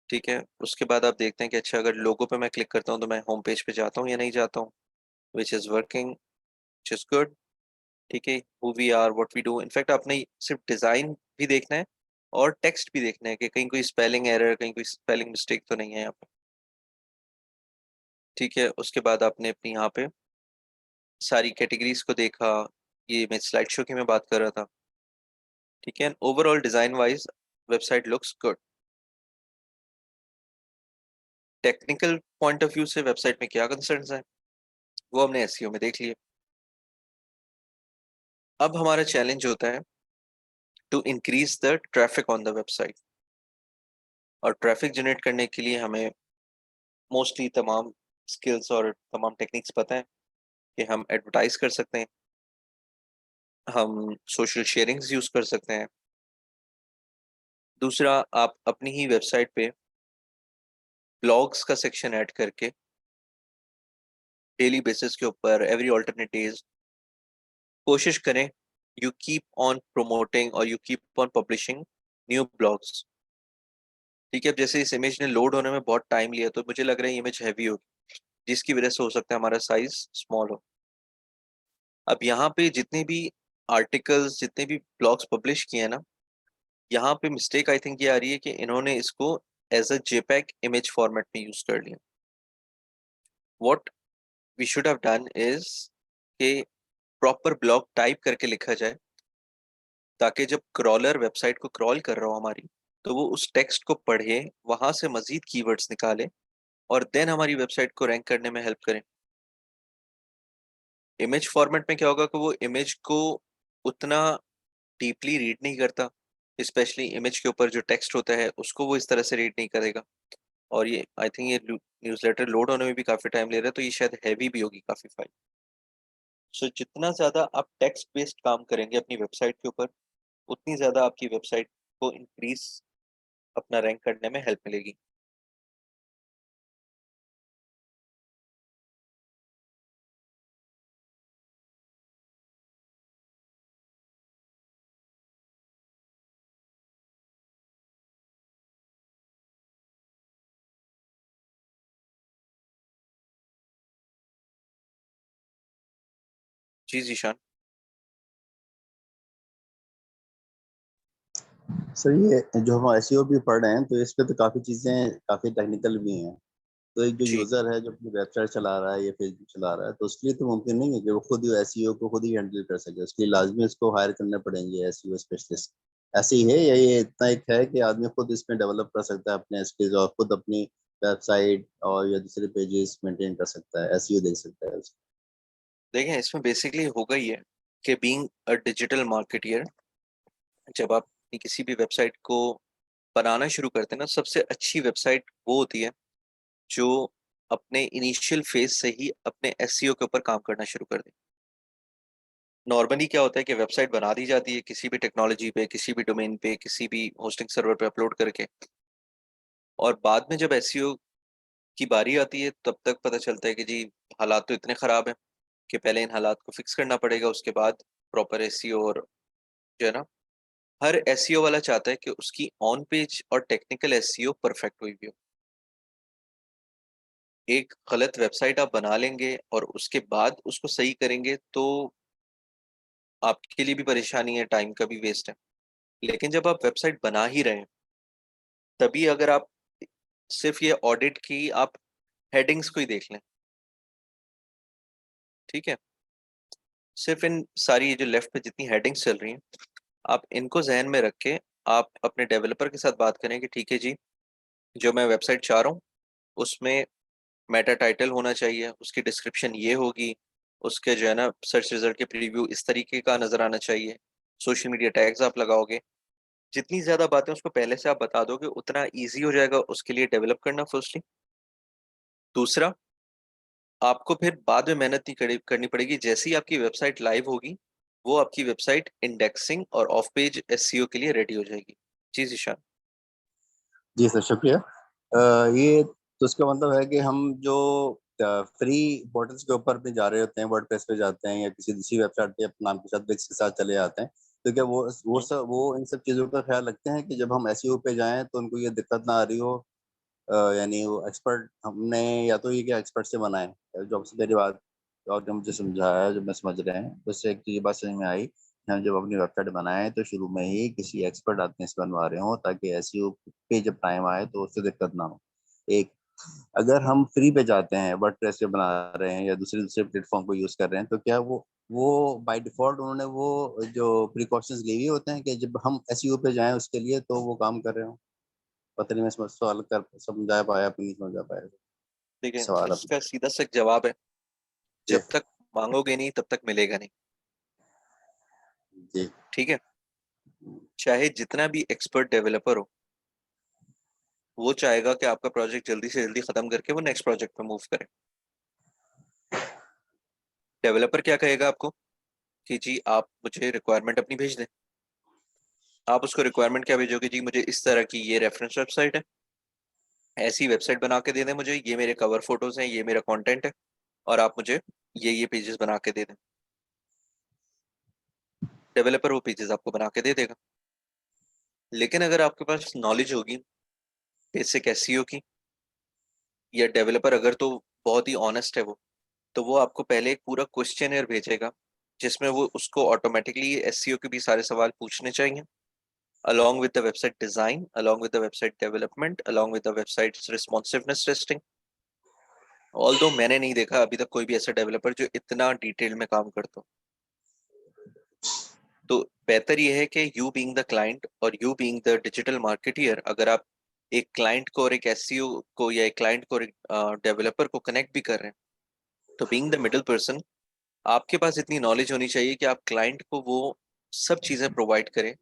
ठीक है, उसके बाद आप देखते हैं कि अच्छा, अगर लोगो पे मैं क्लिक करता हूँ तो मैं होम पेज पे जाता हूँ या नहीं जाता हूँ, which is working, which is good. ठीक है, who we are, what we do, in fact आपने सिर्फ डिज़ाइन भी देखना है और टेक्स्ट भी देखना है कि कहीं कोई स्पेलिंग एरर, कहीं कोई स्पेलिंग मिस्टेक तो नहीं है यहाँ पे। ठीक है, उसके बाद आपने अपनी यहाँ पे सारी कैटेगरीज को देखा। ये मैं स्लाइड शो की मैं बात कर रहा था। ठीक है, overall design wise website looks good. Technical point of view से वेबसाइट में क्या कंसर्न्स हैं वो हमने एसईओ में देख लिए। अब हमारा चैलेंज होता है to increase the traffic on the website. और ट्रैफिक जनरेट करने के लिए हमें मोस्टली तमाम स्किल्स और तमाम टेक्निक्स पता है कि हम एडवर्टाइज कर सकते हैं, हम सोशल शेयरिंग्स यूज कर सकते हैं। दूसरा, आप अपनी ही वेबसाइट पे ब्लॉग्स का सेक्शन ऐड करके डेली बेसिस के ऊपर एवरी ऑल्टरनेट डेज कोशिश करें यू कीप ऑन प्रोमोटिंग और you keep on publishing new blogs. ठीक है, अब जैसे इस इमेज ने लोड होने में बहुत टाइम लिया तो मुझे लग रहा है इमेज हैवी होगी, जिसकी वजह से हो सकता है हमारा साइज स्मॉल हो। अब यहाँ पे जितने भी आर्टिकल्स, जितने भी ब्लॉग्स पब्लिश किए हैं ना, यहाँ पे मिस्टेक आई थिंक ये आ रही है कि इन्होंने इसको as a JPEG image format में यूज कर लिया। What we should have done is कि प्रॉपर ब्लॉग टाइप करके लिखा जाए, ताकि जब क्रॉलर वेबसाइट को क्रॉल कर रहा हो हमारी, तो वो उस टेक्स्ट को पढ़े, वहां से मजीद कीवर्ड्स निकाले और देन हमारी वेबसाइट को रैंक करने में हेल्प करें। इमेज फॉर्मेट में क्या होगा कि वो इमेज को उतना डीपली रीड नहीं करता, स्पेशली इमेज के ऊपर जो टेक्स्ट होता है उसको वो इस तरह से रीड नहीं करेगा। और ये आई थिंक ये न्यूज़लेटर लोड होने में भी काफ़ी टाइम ले रहा है, तो ये शायद हैवी भी होगी काफ़ी फाइल। सो जितना ज़्यादा आप टेक्स्ट बेस्ड काम करेंगे अपनी वेबसाइट के ऊपर, उतनी ज़्यादा आपकी वेबसाइट को इंक्रीज अपना रैंक करने में हेल्प मिलेगी। जी जीशान। सर ये जो हम एसईओ भी पढ़ रहे हैं तो इस पे तो काफ़ी चीज़ें काफ़ी टेक्निकल भी हैं। तो एक जो जी, यूज़र है जो अपनी वेबसाइट चला रहा है या फेसबुक चला रहा है तो उसके लिए तो मुमकिन नहीं है कि वो खुद एसईओ को खुद ही हैंडल कर सके। उसके लिए लाजमी उसको हायर करने पड़ेंगे एसईओ स्पेशलिस्ट। ऐसे ही है या ये इतना एक है कि आदमी खुद इसमें डेवलप कर सकता है अपने स्किल्स और खुद अपनी वेबसाइट और या दूसरे पेजेस मेंटेन कर सकता है, एसईओ दे सकता है उसको? देखें इसमें बेसिकली होगा ही है कि बीइंग अ डिजिटल मार्केटियर, जब आप अपनी किसी भी वेबसाइट को बनाना शुरू करते हैं ना, सबसे अच्छी वेबसाइट वो होती है जो अपने इनिशियल फेज से ही अपने एसईओ के ऊपर काम करना शुरू कर दे। नॉर्मली क्या होता है कि वेबसाइट बना दी जाती है किसी भी टेक्नोलॉजी पे, किसी भी डोमेन पे, किसी भी होस्टिंग सर्वर पे अपलोड करके, और बाद में जब एसईओ की बारी आती है तब तक पता चलता है कि जी हालात तो इतने ख़राब हैं कि पहले इन हालात को फिक्स करना पड़ेगा, उसके बाद प्रॉपर एसईओ और जो है ना हर एसईओ वाला चाहता है कि उसकी ऑन पेज और टेक्निकल एसईओ परफेक्ट हुई भी हो। एक गलत वेबसाइट आप बना लेंगे और उसके बाद उसको सही करेंगे तो आपके लिए भी परेशानी है, टाइम का भी वेस्ट है। लेकिन जब आप वेबसाइट बना ही रहे हैं, तभी अगर आप सिर्फ ये ऑडिट की आप हेडिंग्स को ही देख लें, ठीक है, सिर्फ इन सारी ये जो लेफ्ट पे जितनी हेडिंग्स चल रही हैं, आप इनको जहन में रख के आप अपने डेवलपर के साथ बात करें कि ठीक है जी, जो मैं वेबसाइट चाह रहा हूँ उसमें मेटा टाइटल होना चाहिए, उसकी डिस्क्रिप्शन ये होगी, उसके जो है ना सर्च रिजल्ट के प्रीव्यू इस तरीके का नजर आना चाहिए, सोशल मीडिया टैग्स आप लगाओगे। जितनी ज्यादा बातें उसको पहले से आप बता दोगे उतना ईजी हो जाएगा उसके लिए डेवलप करना फर्स्टली। दूसरा, आपको फिर बाद में मेहनत नहीं करनी पड़ेगी, जैसे ही आपकी वेबसाइट लाइव होगी वो आपकी वेबसाइट इंडेक्सिंग और ऑफ पेज एसईओ के लिए रेडी हो जाएगी। जी जीशान। जी सर, शुक्रिया। ये तो इसका मतलब है कि हम जो फ्री पोर्टल्स के ऊपर पे जा रहे होते हैं, वर्डप्रेस पे जाते हैं या किसी दूसरी वेबसाइट पे अपने नाम के साथ विक्स के साथ चले आते हैं, तो क्या वो इन सब चीज़ों का ख्याल रखते हैं कि जब हम एसईओ पे जाएं तो उनको ये दिक्कत ना आ रही हो? यानी वो एक्सपर्ट हमने या तो ये क्या एक्सपर्ट से बनाए, जो आपसे मेरी बात और जो मुझे समझाया, जो मैं समझ रहे हैं, तो उससे एक तो ये बात समझ में आई कि हम जब अपनी वेबसाइट बनाए तो शुरू में ही किसी एक्सपर्ट आदमी से बनवा रहे हो, ताकि एसईओ पे जब टाइम आए तो उससे दिक्कत ना हो। एक, अगर हम फ्री पे जाते हैं, वर्डप्रेस पे बना रहे हैं या दूसरे दूसरे प्लेटफॉर्म को यूज कर रहे हैं, तो क्या वो बाय डिफॉल्ट उन्होंने वो जो प्रिकॉशंस लिए हुए होते हैं कि जब हम एसईओ पे जाएं उसके लिए तो वो काम कर रहे हो? पता नहीं मैं सवाल कर समझा पाया कि नहीं समझा पाया देखिए, सवाल अपना। इसका सीधा सा जवाब है, जी जब तक मांगोगे नहीं तब तक मिलेगा नहीं। जी ठीक है, चाहे जितना भी एक्सपर्ट डेवलपर हो, वो चाहेगा कि आपका प्रोजेक्ट जल्दी से जल्दी खत्म करके वो नेक्स्ट प्रोजेक्ट पे मूव करे। डेवलपर क्या कहेगा आपको कि जी आप मुझे रिक्वायरमेंट अपनी भेज दें। आप उसको रिक्वायरमेंट क्या भेजोगे? जी मुझे इस तरह की ये रेफरेंस वेबसाइट है, ऐसी वेबसाइट बना के दे दें मुझे, ये मेरे कवर फोटोज हैं, ये मेरा कंटेंट है, और आप मुझे ये पेजेस बना के दे दें। डेवलपर वो पेजेस आपको बना के दे देगा। लेकिन अगर आपके पास नॉलेज होगी बेसिक एसईओ की, या डेवलपर अगर तो बहुत ही ऑनेस्ट है वो, तो वो आपको पहले एक पूरा क्वेश्चनर भेजेगा जिसमें वो उसको ऑटोमेटिकली एसईओ के भी सारे सवाल पूछने चाहिए, along with the website design, along with the website development, along with the website's responsiveness testing। Although मैंने नहीं देखा अभी तक कोई भी ऐसा डेवलपर जो इतना डिटेल में काम करता हो। तो बेहतर ये है कि यू बीइंग द क्लाइंट और you being the digital marketeer, अगर आप एक क्लाइंट को और एक एसईओ को या एक क्लाइंट को और एक डेवलपर को कनेक्ट भी कर रहे हैं, तो बीइंग द मिडिल पर्सन, आपके पास इतनी नॉलेज होनी चाहिए कि आप क्लाइंट को वो सब चीजें प्रोवाइड करें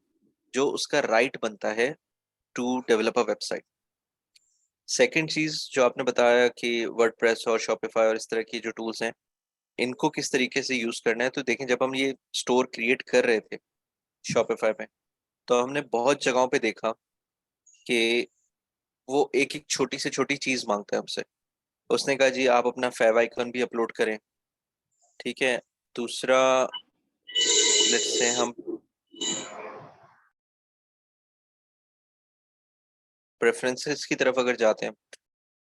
जो उसका राइट बनता है to develop a website. Second चीज जो आपने बताया कि वर्डप्रेस और शॉपिफाई और इस तरह की जो टूल्स हैं, इनको किस तरीके से यूज करना है, तो देखें जब हम ये स्टोर क्रिएट कर रहे थे शॉपिफाई में, तो हमने बहुत जगहों पे देखा कि वो एक एक छोटी से छोटी चीज मांगता है हमसे। उसने कहा जी आप अपना फेव आइकन भी अपलोड करें, ठीक है। दूसरा, लेट्स से हम प्रेफरेंसेस की तरफ अगर जाते हैं,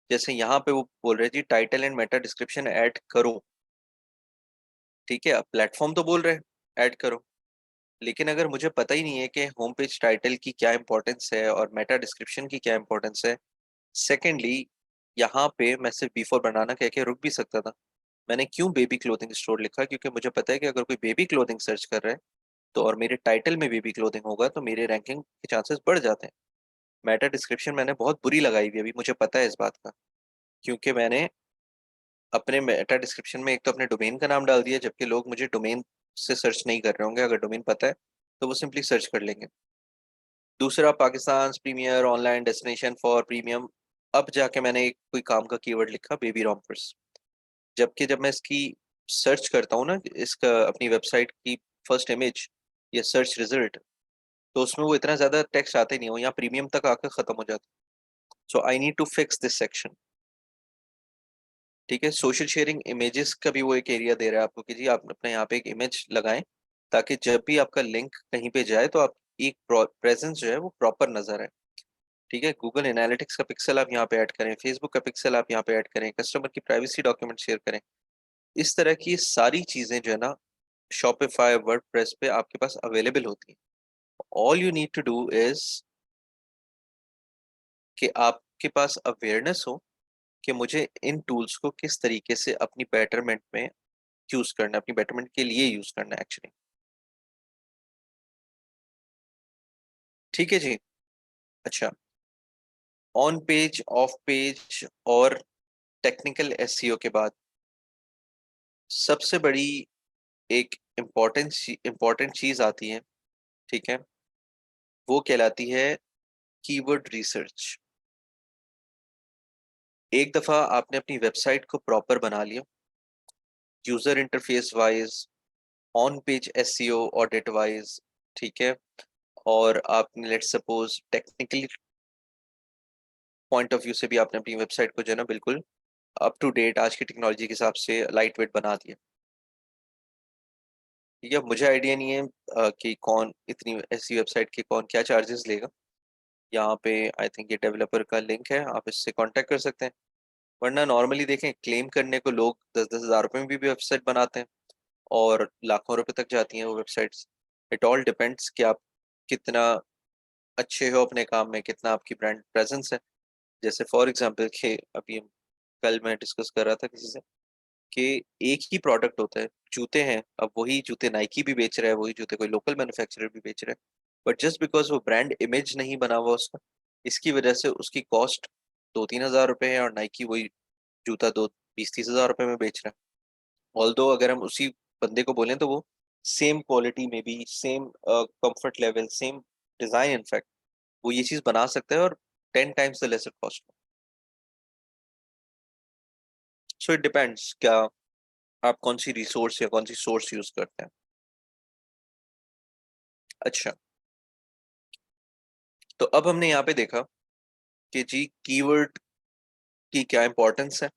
जैसे यहाँ पे वो बोल रहे हैं जी title and meta description add करो, ठीक है, अब प्लेटफॉर्म तो बोल रहे हैं ऐड करो, लेकिन अगर मुझे पता ही नहीं है कि होम पेज टाइटल की क्या इंपॉर्टेंस है और मेटा डिस्क्रिप्शन की क्या इंपॉर्टेंस है, सेकेंडली यहाँ पे मैं सिर्फ बिफोर बनाना कह के रुक भी सकता था। मैंने क्यों बेबी क्लोथिंग स्टोर लिखा? क्योंकि मुझे पता है कि अगर कोई बेबी क्लोथिंग सर्च कर रहा है तो और मेरे टाइटल में बेबी क्लोथिंग होगा तो मेरे रैंकिंग के चांसेस बढ़ जाते हैं। मेटा डिस्क्रिप्शन मैंने बहुत बुरी लगाई हुई, अभी मुझे पता है इस बात का, क्योंकि मैंने अपने मेटा डिस्क्रिप्शन में एक तो अपने डोमेन का नाम डाल दिया, जबकि लोग मुझे डोमेन से सर्च नहीं कर रहे होंगे। अगर डोमेन पता है तो वो सिंपली सर्च कर लेंगे। दूसरा, Pakistan premier online destination for premium, अब जाके मैंने एक कोई काम का कीवर्ड लिखा बेबी रॉम्पर्स, जबकि जब मैं इसकी सर्च करता हूँ ना इसका अपनी वेबसाइट की फर्स्ट इमेज या सर्च रिजल्ट, तो उसमें वो इतना ज्यादा टेक्स्ट आते नहीं हो, यहाँ प्रीमियम तक आकर खत्म हो जाता। So I need to fix this section. ठीक है, सोशल शेयरिंग इमेजेस का भी वो एक एरिया दे रहा है आपको कि जी आप अपने यहाँ पे एक इमेज लगाएं, ताकि जब भी आपका लिंक कहीं पे जाए तो आप एक प्रेजेंस जो है वो प्रॉपर नजर है। ठीक है, गूगल एनालिटिक्स का पिक्सल आप यहाँ पे ऐड करें, फेसबुक का पिक्सल आप यहाँ पे ऐड करें, कस्टमर की प्राइवेसी डॉक्यूमेंट शेयर करें, इस तरह की सारी चीजें जो है ना शॉपिफाई वर्डप्रेस पे आपके पास अवेलेबल होती हैं। All you need to do is कि आपके पास अवेयरनेस हो कि मुझे इन टूल्स को किस तरीके से अपनी बेटरमेंट में यूज करना है, अपनी बेटरमेंट के लिए यूज करना है एक्चुअली। ठीक है जी। अच्छा, ऑन पेज, ऑफ पेज और टेक्निकल एसईओ के बाद सबसे बड़ी एक इम्पोर्टेंट चीज आती है, ठीक है, वो कहलाती है कीवर्ड रिसर्च। एक दफा आपने अपनी वेबसाइट को प्रॉपर बना लिया, user interface wise, on page SEO audit wise, ठीक है, और आपने let's suppose technically point of view से भी आपने अपनी वेबसाइट को जो है ना बिल्कुल अप टू डेट आज की टेक्नोलॉजी के हिसाब से लाइट वेट बना दिया। ठीक है, मुझे आइडिया नहीं है कि कौन इतनी ऐसी वेबसाइट के कौन क्या चार्जेस लेगा। यहाँ पे आई थिंक ये डेवलपर का लिंक है, आप इससे कांटेक्ट कर सकते हैं। वरना नॉर्मली देखें, क्लेम करने को लोग 10-10 हज़ार रुपये में भी वेबसाइट बनाते हैं और लाखों रुपए तक जाती हैं वो वेबसाइट्स। इट ऑल डिपेंड्स कि आप कितना अच्छे हो अपने काम में, कितना आपकी ब्रांड प्रेजेंस है। जैसे फॉर एग्जांपल के अभी कल मैं डिस्कस कर रहा था किसी से कि एक ही प्रोडक्ट होता है, जूते हैं, अब वही जूते नाइकी भी बेच रहा है, वही जूते कोई लोकल मैन्युफैक्चरर भी बेच रहा है, बट जस्ट बिकॉज वो ब्रांड इमेज नहीं बना हुआ उसका, इसकी वजह से उसकी कॉस्ट 2-3 हज़ार रुपए है और नाइकी वही जूता 20-30 हज़ार रुपए में बेच रहा है। ऑल्दो अगर हम उसी बंदे को बोलें तो वो सेम क्वालिटी में भी, same comfort level, same design, in fact वो ये चीज बना सकता है और 10 times the lesser cost. So it depends क्या आप कौन सी रिसोर्स या कौन सी सोर्स यूज करते हैं। अच्छा, तो अब हमने यहाँ पे देखा कि जी कीवर्ड की क्या इंपॉर्टेंस है।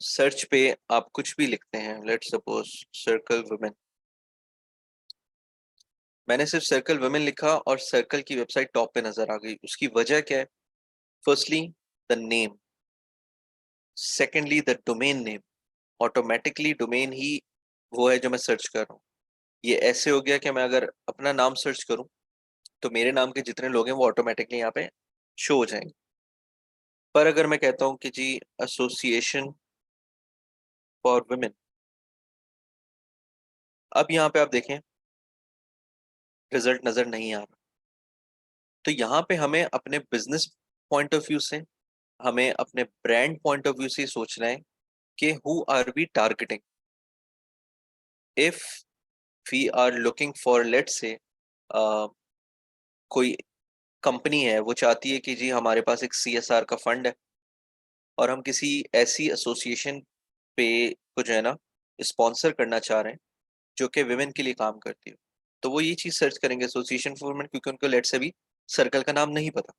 सर्च पे आप कुछ भी लिखते हैं, लेट्स सपोज सर्कल वुमेन, मैंने सिर्फ सर्कल वुमेन लिखा और सर्कल की वेबसाइट टॉप पे नजर आ गई। उसकी वजह क्या है? Firstly the name, secondly the domain name. Automatically domain ही वो है जो मैं सर्च कर रहा हूँ। ये ऐसे हो गया कि मैं अगर अपना नाम सर्च करूं तो मेरे नाम के जितने लोग हैं वो ऑटोमेटिकली यहाँ पे शो हो जाएंगे। पर अगर मैं कहता हूँ कि जी एसोसिएशन फॉर वुमेन, अब यहाँ पे आप देखें रिजल्ट नजर नहीं आ रहा। तो यहाँ पे हमें अपने बिजनेस पॉइंट ऑफ व्यू से, हमें अपने ब्रांड पॉइंट ऑफ व्यू से सोचना है कि who are we targeting. If we are looking for, let's say कोई कंपनी है वो चाहती है कि जी हमारे पास एक CSR का फंड है और हम किसी ऐसी एसोसिएशन पे को जो है ना स्पॉन्सर करना चाह रहे हैं जो कि विमेन के लिए काम करती है, तो वो ये चीज सर्च करेंगे एसोसिएशन फॉर वुमेन, क्योंकि उनको लेट से भी सर्कल का नाम नहीं पता।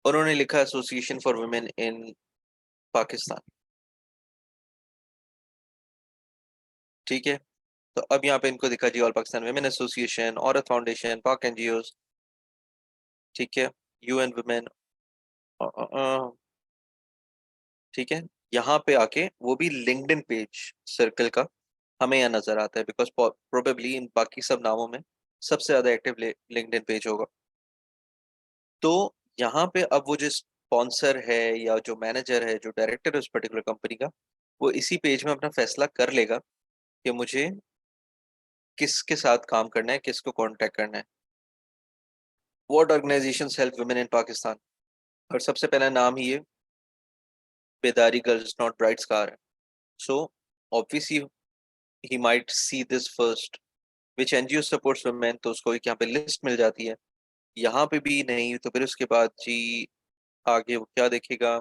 उन्होंने लिखा association for women in Pakistan. ठीक है, तो अब यहाँ पे इनको दिखा जी ऑल पाकिस्तान वुमेन एसोसिएशन, औरत फाउंडेशन, पाक NGOs, ठीक है, UN वुमेन, ठीक है। यहाँ पे आके वो भी लिंक्डइन पेज सर्कल का हमें यहाँ नजर आता है, बिकॉज प्रोबेबली इन बाकी सब नामों में सबसे ज्यादा एक्टिव लिंक्डइन पेज होगा। तो यहाँ पे अब वो जो स्पॉन्सर है या जो मैनेजर है, जो डायरेक्टर है उस पर्टिकुलर कंपनी का, वो इसी पेज में अपना फैसला कर लेगा कि मुझे किसके साथ काम करना है, किसको कांटेक्ट करना है। What organisations help women in Pakistan, और सबसे पहला नाम ही है बेदारी गर्ल्स नॉट ब्राइड्स का आ रहा है। So obviously he might see this first, which NGO supports women, तो उसको एक यहाँ पे लिस्ट मिल जाती है। यहाँ पे भी नहीं तो फिर उसके बाद जी आगे वो क्या देखेगा,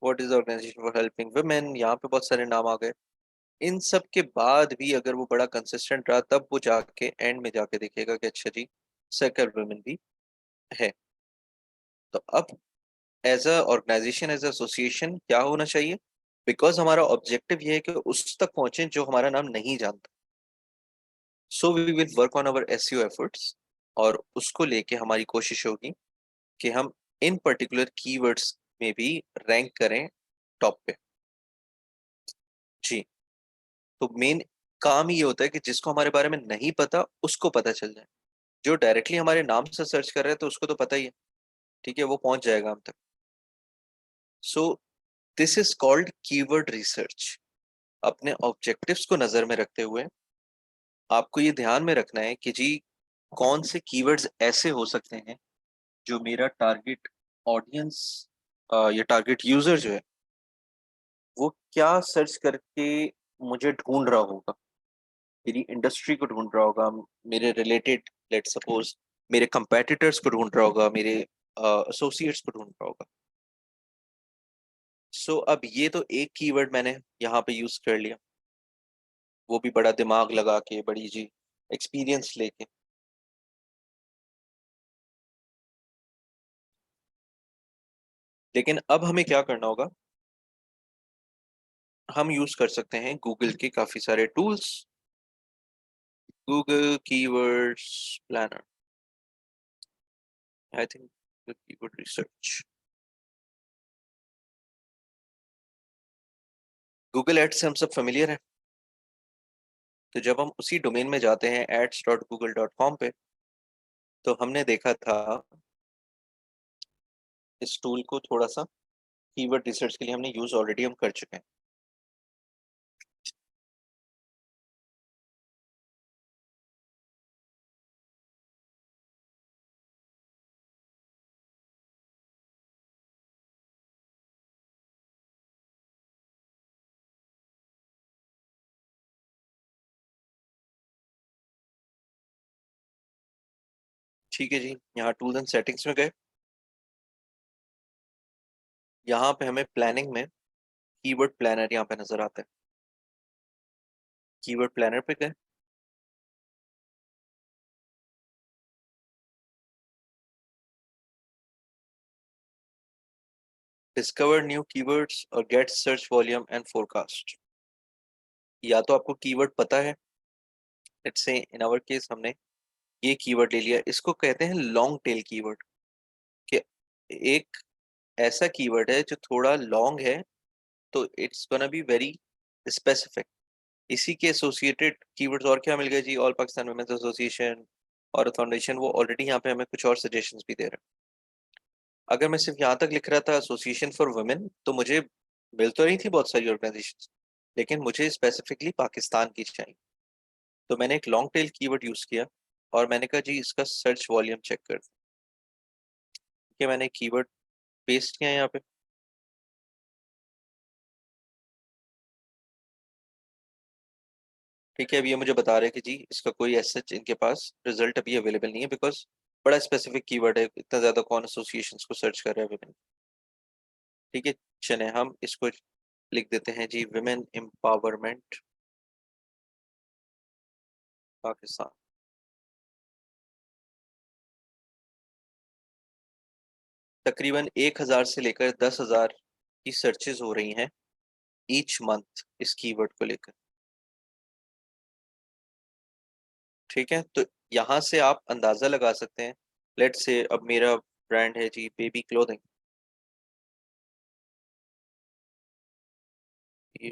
what is organisation for helping women, यहाँ पे बहुत सारे नाम आ गए। इन सब के बाद भी अगर वो बड़ा कंसिस्टेंट रहा तब वो जाके एंड में जाके देखेगा कि अच्छा जी सर्कल वुमेन भी है। तो अब as a organisation, as association क्या होना चाहिए, बिकॉज हमारा ऑब्जेक्टिव ये है कि उस तक पहुंचे जो हमारा नाम नहीं जानता। So we will work on our SEO efforts, और उसको लेके हमारी कोशिश होगी कि हम इन पर्टिकुलर कीवर्ड्स में भी रैंक करें टॉप पे। जी, तो मेन काम ये होता है कि जिसको हमारे बारे में नहीं पता उसको पता चल जाए। जो डायरेक्टली हमारे नाम से सर्च कर रहे हैं तो उसको तो पता ही है, ठीक है, वो पहुंच जाएगा हम तक। So this is called keyword research. अपने ऑब्जेक्टिव्स को नजर में रखते हुए आपको ये ध्यान में रखना है कि जी कौन से कीवर्ड्स ऐसे हो सकते हैं जो मेरा टारगेट ऑडियंस या टारगेट यूजर जो है वो क्या सर्च करके मुझे ढूंढ रहा होगा, मेरी इंडस्ट्री को ढूंढ रहा होगा, मेरे रिलेटेड, लेट सपोज मेरे कंपेटिटर्स को ढूंढ रहा होगा, मेरे एसोसिएट्स को ढूंढ रहा होगा। सो अब ये तो एक कीवर्ड मैंने यहाँ पे यूज कर लिया, वो भी बड़ा दिमाग लगा के, बड़ी जी एक्सपीरियंस लेके। लेकिन अब हमें क्या करना होगा, हम यूज कर सकते हैं गूगल के काफी सारे tools. Google keywords planner, I think keyword research, Google ads से हम सब फेमिलियर हैं। तो जब हम उसी डोमेन में जाते हैं ads.google.com पे, तो हमने देखा था इस टूल को थोड़ा सा कीवर्ड रिसर्च के लिए हमने यूज ऑलरेडी हम कर चुके हैं। ठीक है जी, यहाँ टूल्स एंड सेटिंग्स में गए, यहाँ पे हमें प्लानिंग में कीवर्ड प्लानर यहाँ पे नजर आता है। कीवर्ड प्लानर पे गए, डिस्कवर न्यू कीवर्ड्स और get search volume and forecast. या तो आपको कीवर्ड पता है, let's say in our case हमने ये कीवर्ड ले लिया, इसको कहते हैं लॉन्ग टेल कीवर्ड, कि एक ऐसा कीवर्ड है जो थोड़ा लॉन्ग है, तो it's gonna be very specific. इसी के एसोसिएटेड कीवर्ड्स और क्या मिल गए जी, ऑल पाकिस्तान वुमेन्स एसोसिएशन और फाउंडेशन, वो ऑलरेडी यहाँ पे हमें कुछ और सजेशंस भी दे रहे हैं। अगर मैं सिर्फ यहाँ तक लिख रहा था एसोसिएशन फॉर वुमेन, तो मुझे मिल तो रही थी बहुत सारी ऑर्गेनाइजेशन, लेकिन मुझे स्पेसिफिकली पाकिस्तान की चाहिए। तो मैंने एक लॉन्ग टेल कीवर्ड यूज किया और मैंने कहा जी इसका सर्च वॉल्यूम चेक कर, कि मैंने कीवर्ड पेस्ट किया यहाँ पे। ठीक है, अब ये मुझे बता रहे हैं कि जी इसका कोई ऐसा इनके पास रिजल्ट अभी अवेलेबल नहीं है, बिकॉज बड़ा स्पेसिफिक कीवर्ड है, इतना ज्यादा कौन एसोसिएशंस को सर्च कर रहे हैं विमेन। ठीक है, चले हम इसको लिख देते हैं जी, विमेन एम्पावरमेंट पाकिस्तान। तकरीबन 1000 से लेकर 10,000 की सर्चेज हो रही हैं ईच मंथ इस कीवर्ड को लेकर। ठीक है, तो यहाँ से आप अंदाजा लगा सकते हैं। लेट्स से अब मेरा ब्रांड है जी baby clothing,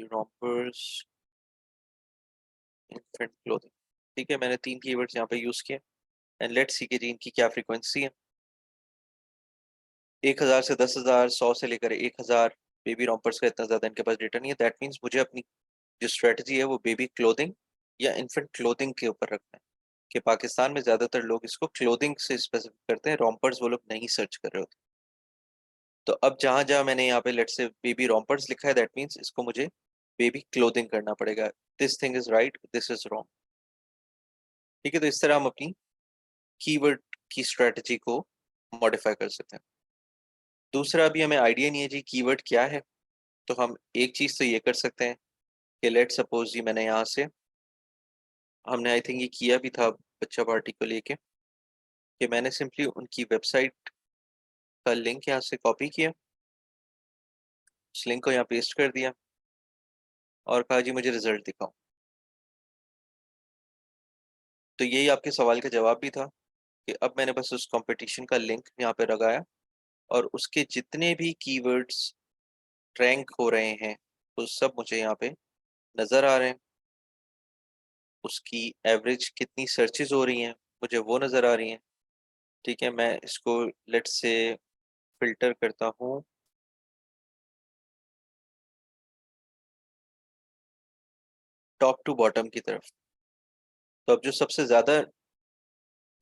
rompers, infant clothing. ठीक है, मैंने 3 कीवर्ड्स यहाँ पे यूज किए एंड लेट्स सी कि जी इनकी क्या फ्रीक्वेंसी है। 1000 से 10,000, 100 से लेकर 1000। बेबी रॉम्पर्स का इतना ज्यादा इनके पास डेटा नहीं है, दैट मीन्स मुझे अपनी जो स्ट्रेटजी है वो बेबी क्लोथिंग या इन्फेंट क्लोथिंग के ऊपर रखना है, कि पाकिस्तान में ज्यादातर लोग इसको क्लोथिंग से स्पेसिफिक करते हैं, रॉम्पर्स वो लोग नहीं सर्च कर रहे होते। तो अब जहां जहां मैंने यहाँ पे लेट से बेबी रॉम्पर्स लिखा है, दैट मीन्स इसको मुझे बेबी क्लोथिंग करना पड़ेगा। This thing is right, this is wrong. ठीक है, तो इस तरह हम अपनी कीवर्ड की स्ट्रेटजी को मॉडिफाई कर सकते हैं। दूसरा, अभी हमें आइडिया नहीं है जी कीवर्ड क्या है, तो हम एक चीज तो ये कर सकते हैं कि लेट सपोज जी मैंने यहाँ से, हमने आई थिंक ये किया भी था बच्चा पार्टी को लेके, कि मैंने सिंपली उनकी वेबसाइट का लिंक यहाँ से कॉपी किया, उस लिंक को यहाँ पेस्ट कर दिया और कहा जी मुझे रिजल्ट दिखाओ। तो यही आपके सवाल का जवाब भी था कि अब मैंने बस उस कंपटीशन का लिंक यहाँ पे लगाया और उसके जितने भी कीवर्ड्स रैंक हो रहे हैं वो सब मुझे यहाँ पे नज़र आ रहे हैं। उसकी एवरेज कितनी सर्चेज हो रही हैं मुझे वो नज़र आ रही हैं। ठीक है, मैं इसको लेट्स से फिल्टर करता हूँ। टॉप टू बॉटम की तरफ। तो अब जो सबसे ज़्यादा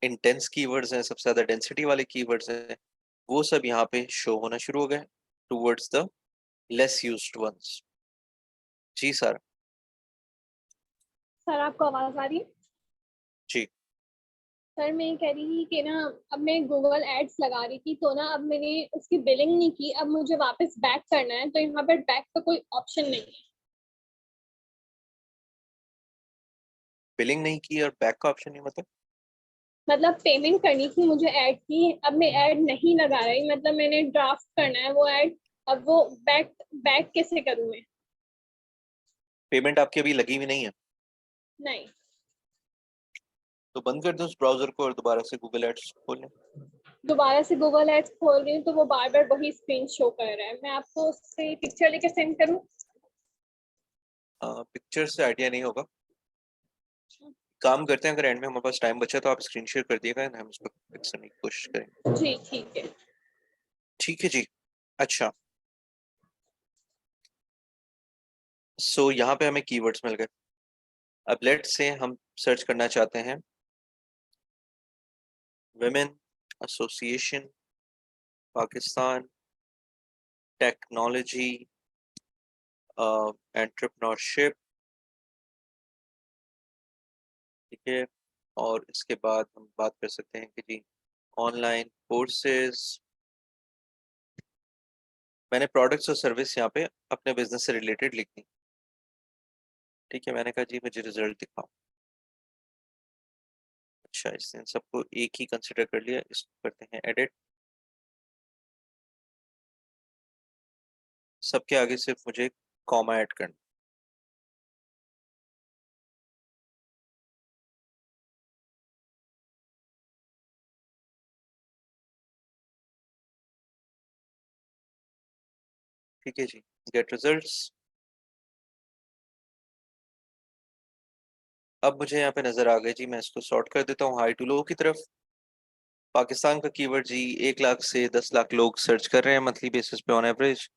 इंटेंस कीवर्ड्स हैं, सबसे ज़्यादा डेंसिटी वाले कीवर्ड्स हैं, वो सब यहाँ पे शो होना शुरू हो गए towards the less used ones. जी सर। सर आपको आवाज आ रही है? जी। सर मैं ये कह रही थी कि ना, अब मैं गूगल एड्स लगा रही थी तो ना अब मैंने उसकी बिलिंग नहीं की, अब मुझे वापस बैक करना है तो यहाँ पर बैक का कोई ऑप्शन नहीं है। बिलिंग नहीं की और बैक का ऑप्शन नहीं, मतलब पेमेंट करनी थी मुझे ऐड की, अब मैं ऐड नहीं लगा रही, मतलब मैंने ड्राफ्ट करना है वो ऐड, अब वो बैक बैक कैसे करूँ मैं? पेमेंट आपकी अभी लगी हुई नहीं है नहीं। तो बंद कर दो उस ब्राउजर को और दोबारा से गूगल एड्स खोल लें। दोबारा से गूगल एड्स खोल रही हूँ तो वो बार बार वही स्क्रीन शो कर रहा है। मैं आपको उससे पिक्चर लेके सेंड करूँ? पिक्चर से आइडिया नहीं होगा। काम करते हैं, अगर एंड में हमारे पास टाइम बचा तो आप स्क्रीन शेयर कर दिएगा, हम उसको फिक्स करने की कोशिश करेंगे। जी ठीक है। ठीक है जी। अच्छा, सो यहाँ पे हमें कीवर्ड्स मिल गए। अब लेट्स से हम सर्च करना चाहते हैं women association Pakistan technology entrepreneurship. ठीक है, और इसके बाद हम बात कर सकते हैं कि जी ऑनलाइन कोर्सेज। मैंने प्रोडक्ट्स और सर्विस यहाँ पे अपने बिजनेस से रिलेटेड लिख दी। ठीक है, मैंने कहा जी मुझे रिजल्ट दिखाओ। अच्छा, इसने सबको एक ही कंसिडर कर लिया, इसको करते हैं एडिट। सबके आगे सिर्फ मुझे कॉमा ऐड करना। ठीक है जी, गेट रिजल्ट्स। अब मुझे यहाँ पे नजर आ गया जी, मैं इसको सॉर्ट कर देता हूँ हाई टू लो की तरफ। पाकिस्तान का कीवर्ड जी 1 लाख से 10 लाख लोग सर्च कर रहे हैं मंथली बेसिस पे on average.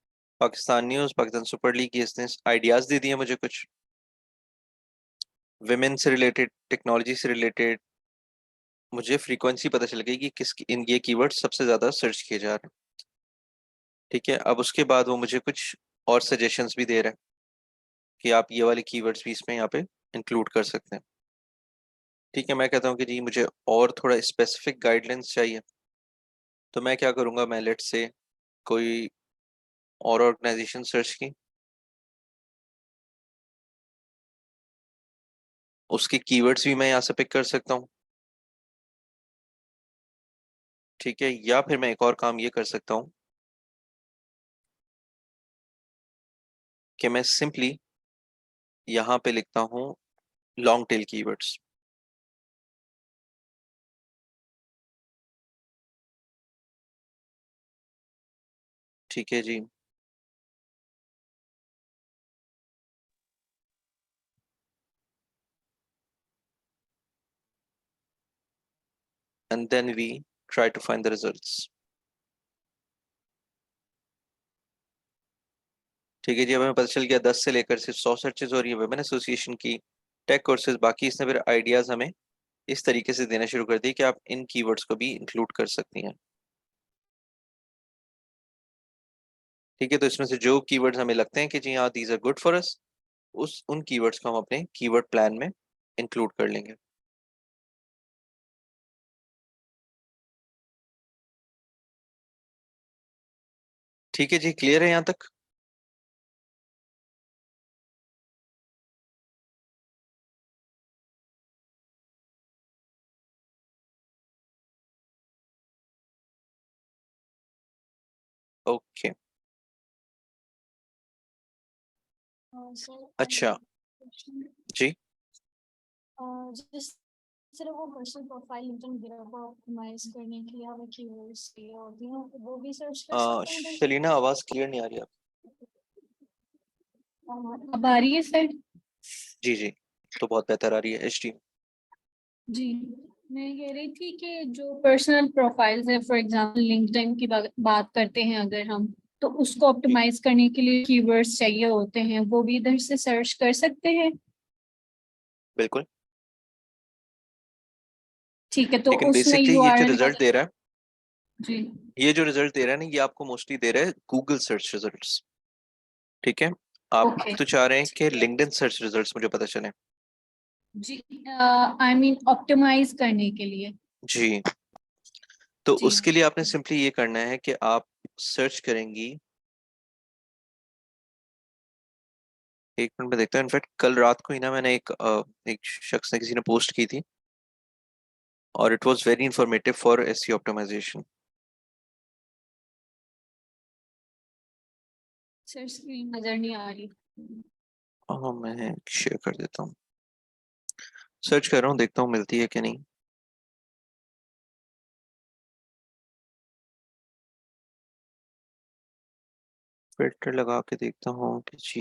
Pakistan news, Pakistan super league, ये इसने आइडियाज दे दिए मुझे कुछ। विमेन से रिलेटेड, टेक्नोलॉजी से रिलेटेड, मुझे फ्रीक्वेंसी पता चल गई कि किस इन ये कीवर्ड सबसे ज़्यादा सर्च किए जा रहे हैं। ठीक है, अब उसके बाद वो मुझे कुछ और सजेशंस भी दे रहे हैं कि आप ये वाले कीवर्ड्स भी इसमें यहाँ पे इंक्लूड कर सकते हैं। ठीक है, मैं कहता हूँ कि जी मुझे और थोड़ा स्पेसिफिक गाइडलाइंस चाहिए। तो मैं क्या करूँगा, मैं लेट से कोई और ऑर्गेनाइजेशन सर्च की, उसके कीवर्ड्स भी मैं यहाँ से पिक कर सकता हूँ। ठीक है, या फिर मैं एक और काम ये कर सकता हूँ कि मैं सिंपली यहाँ पे लिखता हूँ लॉन्ग टेल कीवर्ड्स। ठीक है जी, and then we try to find the results। ठीक है जी, अब हमें पता चल गया 10 से लेकर सिर्फ 100 सर्चेज हो रही है विमेन एसोसिएशन की, टेक कोर्सेज। बाकी इसने फिर आइडियाज हमें इस तरीके से देना शुरू कर दिए कि आप इन कीवर्ड्स को भी इंक्लूड कर सकती हैं। ठीक है, तो इसमें से जो कीवर्ड्स हमें लगते हैं कि जी हाँ these are good for us, उन कीवर्ड्स को हम अपने कीवर्ड प्लान में इंक्लूड कर लेंगे। ठीक है जी, क्लियर है यहाँ तक? ओके। अच्छा जी। जिस सिर्फ वो पर्सनल प्रोफाइल लिंक्डइन वगैरह को ऑप्टिमाइज करने के लिए हमें कीवर्ड्स चाहिए होती हैं, वो भी सर्च कर सकते हैं उधर से? शलीना आवाज क्लियर नहीं आ रही आप। अब आ रही है सर? जी जी, तो बहुत बेहतर आ रही है एचडी। जी, मैं कह रही थी कि जो पर्सनल प्रोफाइल्स है, फॉर एग्जांपल लिंक्डइन की बात करते हैं अगर हम, तो उसको ऑप्टिमाइज करने के लिए कीवर्ड्स चाहिए होते हैं, वो भी इधर से सर्च कर सकते हैं? बिल्कुल, ठीक है, तो लेकिन उसमें बेसिकली ये जो यूआरएल रिजल्ट दे रहा है, जी ये जो रिजल्ट दे रहा है ना, ये आपको मोस्टली दे रहा है गूगल सर्च रिजल्ट्स। ठीक है, आप ओके तो चाह रहे हैं कि लिंक्डइन सर्च रिजल्ट्स मुझे पता चले। जी, आई मीन ऑप्टिमाइज करने के लिए। जी, तो जी उसके लिए आपने सिंपली ये करना है कि आप सर्च करेंगी, एक मिनट में देखता हूँ। इनफैक्ट कल रात को ही ना मैंने एक शख्स ने, किसी ने पोस्ट की थी, और it was very informative for SEO optimisation. Sir screen नजर नहीं आ रही। हाँ, मैं शेयर कर देता हूँ। सर्च कर रहा हूँ, देखता हूँ मिलती है कि नहीं। फिल्टर लगा के देखता हूँ कि जी,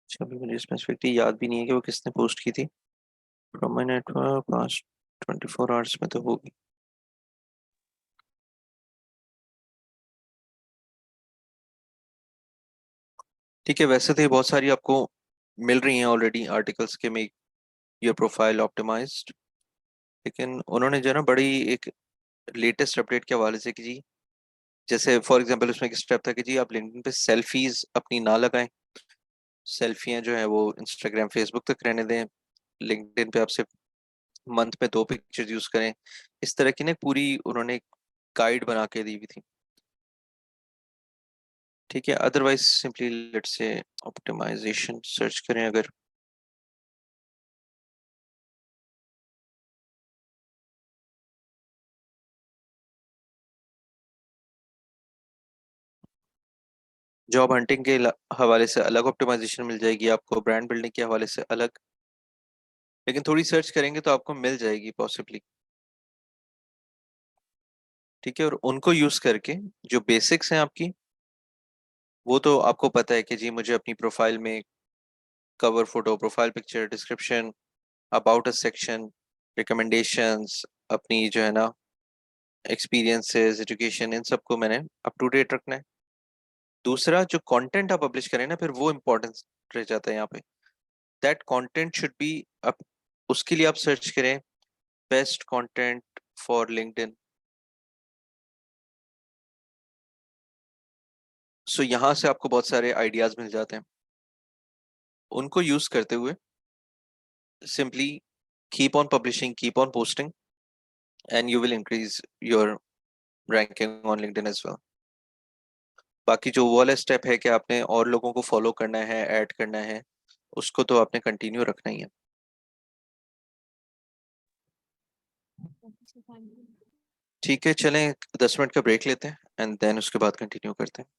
अच्छा, अभी मुझे स्पेसिफिकली याद भी नहीं है कि वो किसने पोस्ट की थी। From my network past 24 hours में तो होगी। ठीक है, वैसे तो ये बहुत सारी आपको मिल रही हैं ऑलरेडी आर्टिकल्स के, मेक योर प्रोफाइल ऑप्टिमाइज्ड। लेकिन उन्होंने जो है ना, बड़ी एक लेटेस्ट अपडेट के हवाले से कि जी, जैसे फॉर एग्जांपल उसमें एक स्टेप था कि जी आप लिंक्डइन पे सेल्फीज अपनी ना लगाएं। सेल्फियां जो है वो इंस्टाग्राम फेसबुक तक रहने दें। लिंक्डइन पे आप सिर्फ मंथ में 2 पिक्चर्स यूज करें। इस तरह की ना पूरी उन्होंने गाइड बना के दी हुई थी। ठीक है, otherwise simply let's say optimisation search करें अगर। जॉब हंटिंग के हवाले से अलग ऑप्टिमाइजेशन मिल जाएगी आपको, ब्रांड बिल्डिंग के हवाले से अलग। लेकिन थोड़ी सर्च करेंगे तो आपको मिल जाएगी पॉसिबली। ठीक है, और उनको यूज करके जो बेसिक्स हैं आपकी, वो तो आपको पता है कि जी मुझे अपनी प्रोफाइल में cover photo, profile picture, description, about a section, recommendations, अपनी जो है ना एक्सपीरियंसेस, एजुकेशन, इन सबको मैंने अप टू डेट रखना है। दूसरा, जो कंटेंट आप पब्लिश करें ना, फिर वो इम्पोर्टेंस रह जाता है यहाँ पे। That content should be up, उसके लिए आप सर्च करें बेस्ट कंटेंट फॉर लिंक्डइन। सो यहाँ से आपको बहुत सारे आइडियाज मिल जाते हैं। उनको यूज करते हुए simply keep on publishing, keep on posting, and you will increase your ranking on LinkedIn as well. बाकी जो वो वाला स्टेप है कि आपने और लोगों को फॉलो करना है, ऐड करना है, उसको तो आपने कंटिन्यू रखना ही है। ठीक है, चलें 10 मिनट का ब्रेक लेते हैं एंड देन उसके बाद कंटिन्यू करते हैं।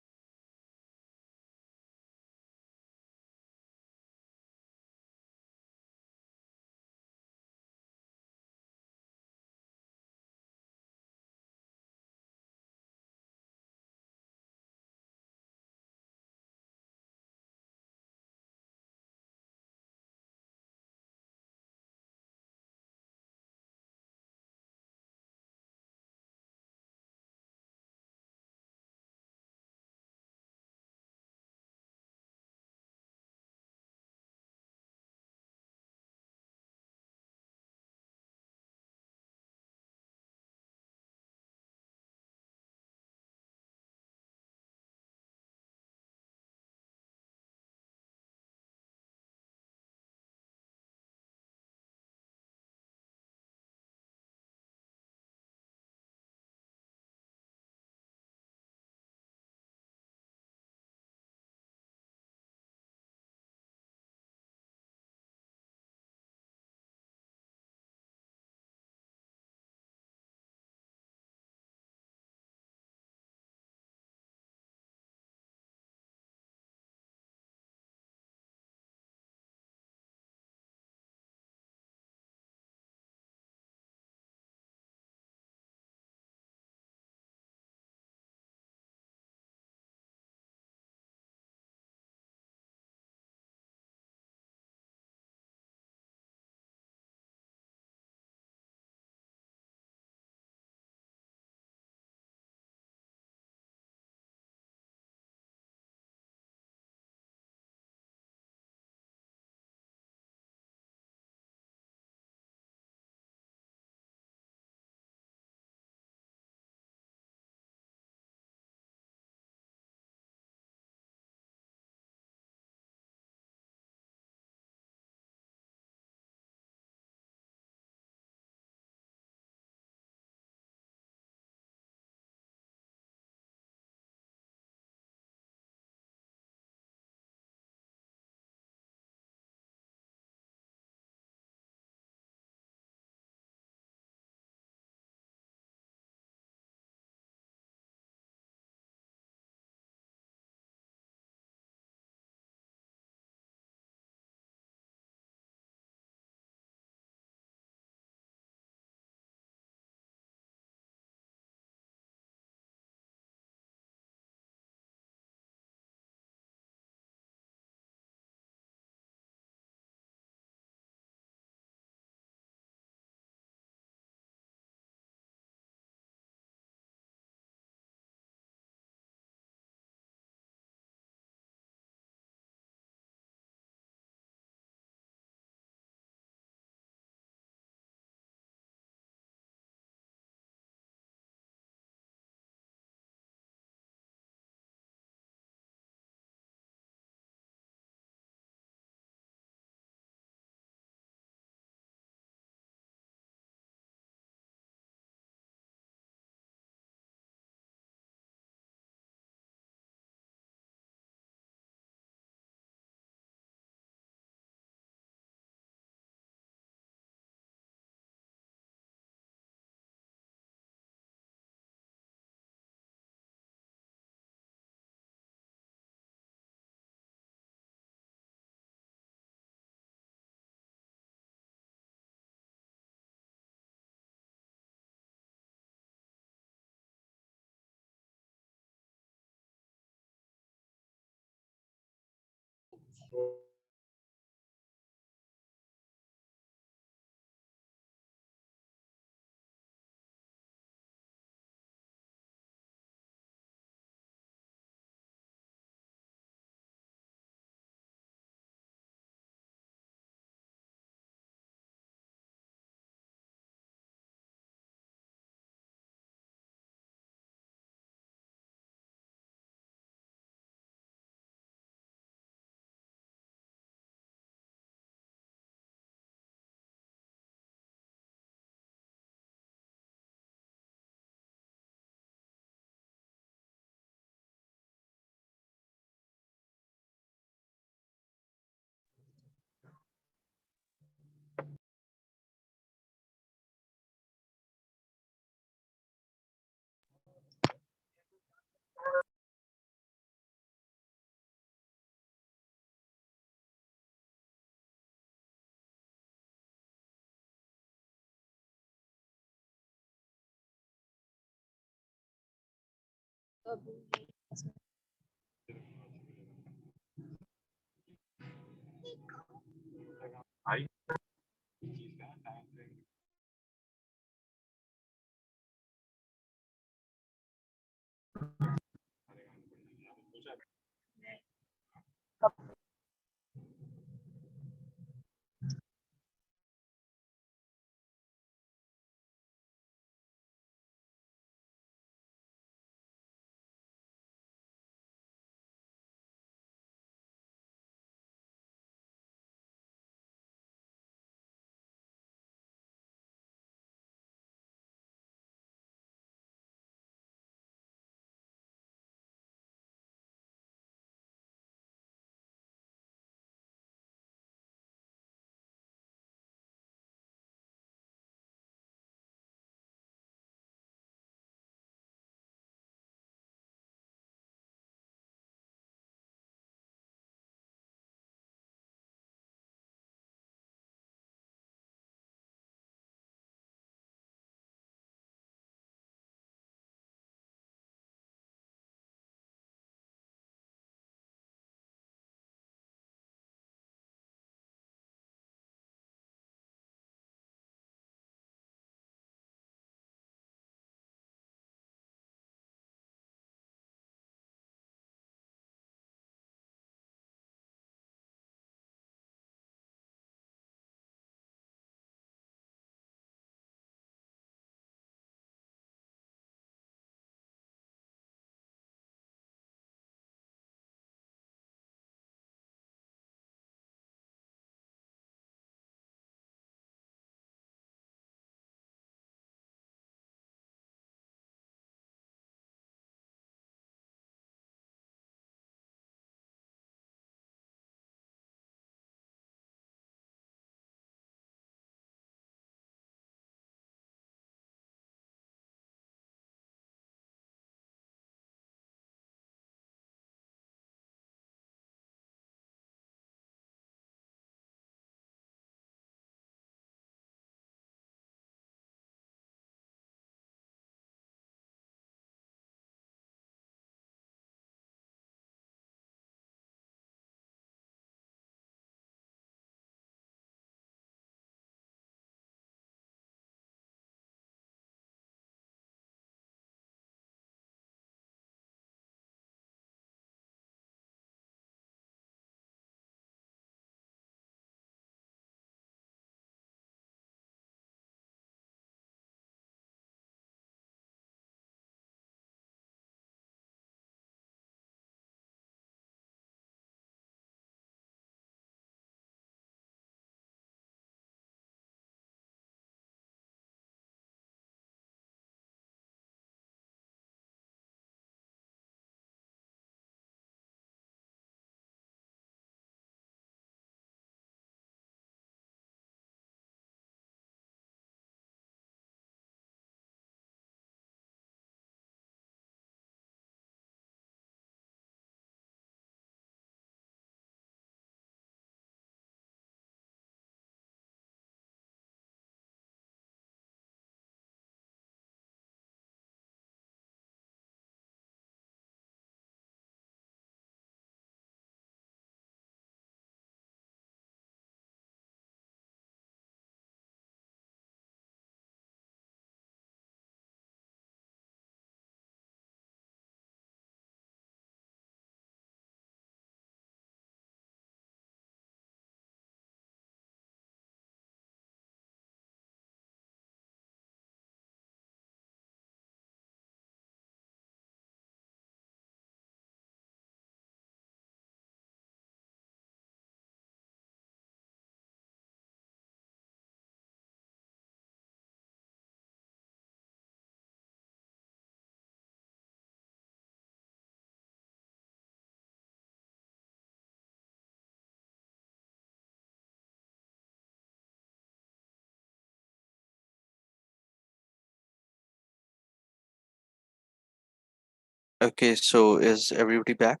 Okay, so is everybody back?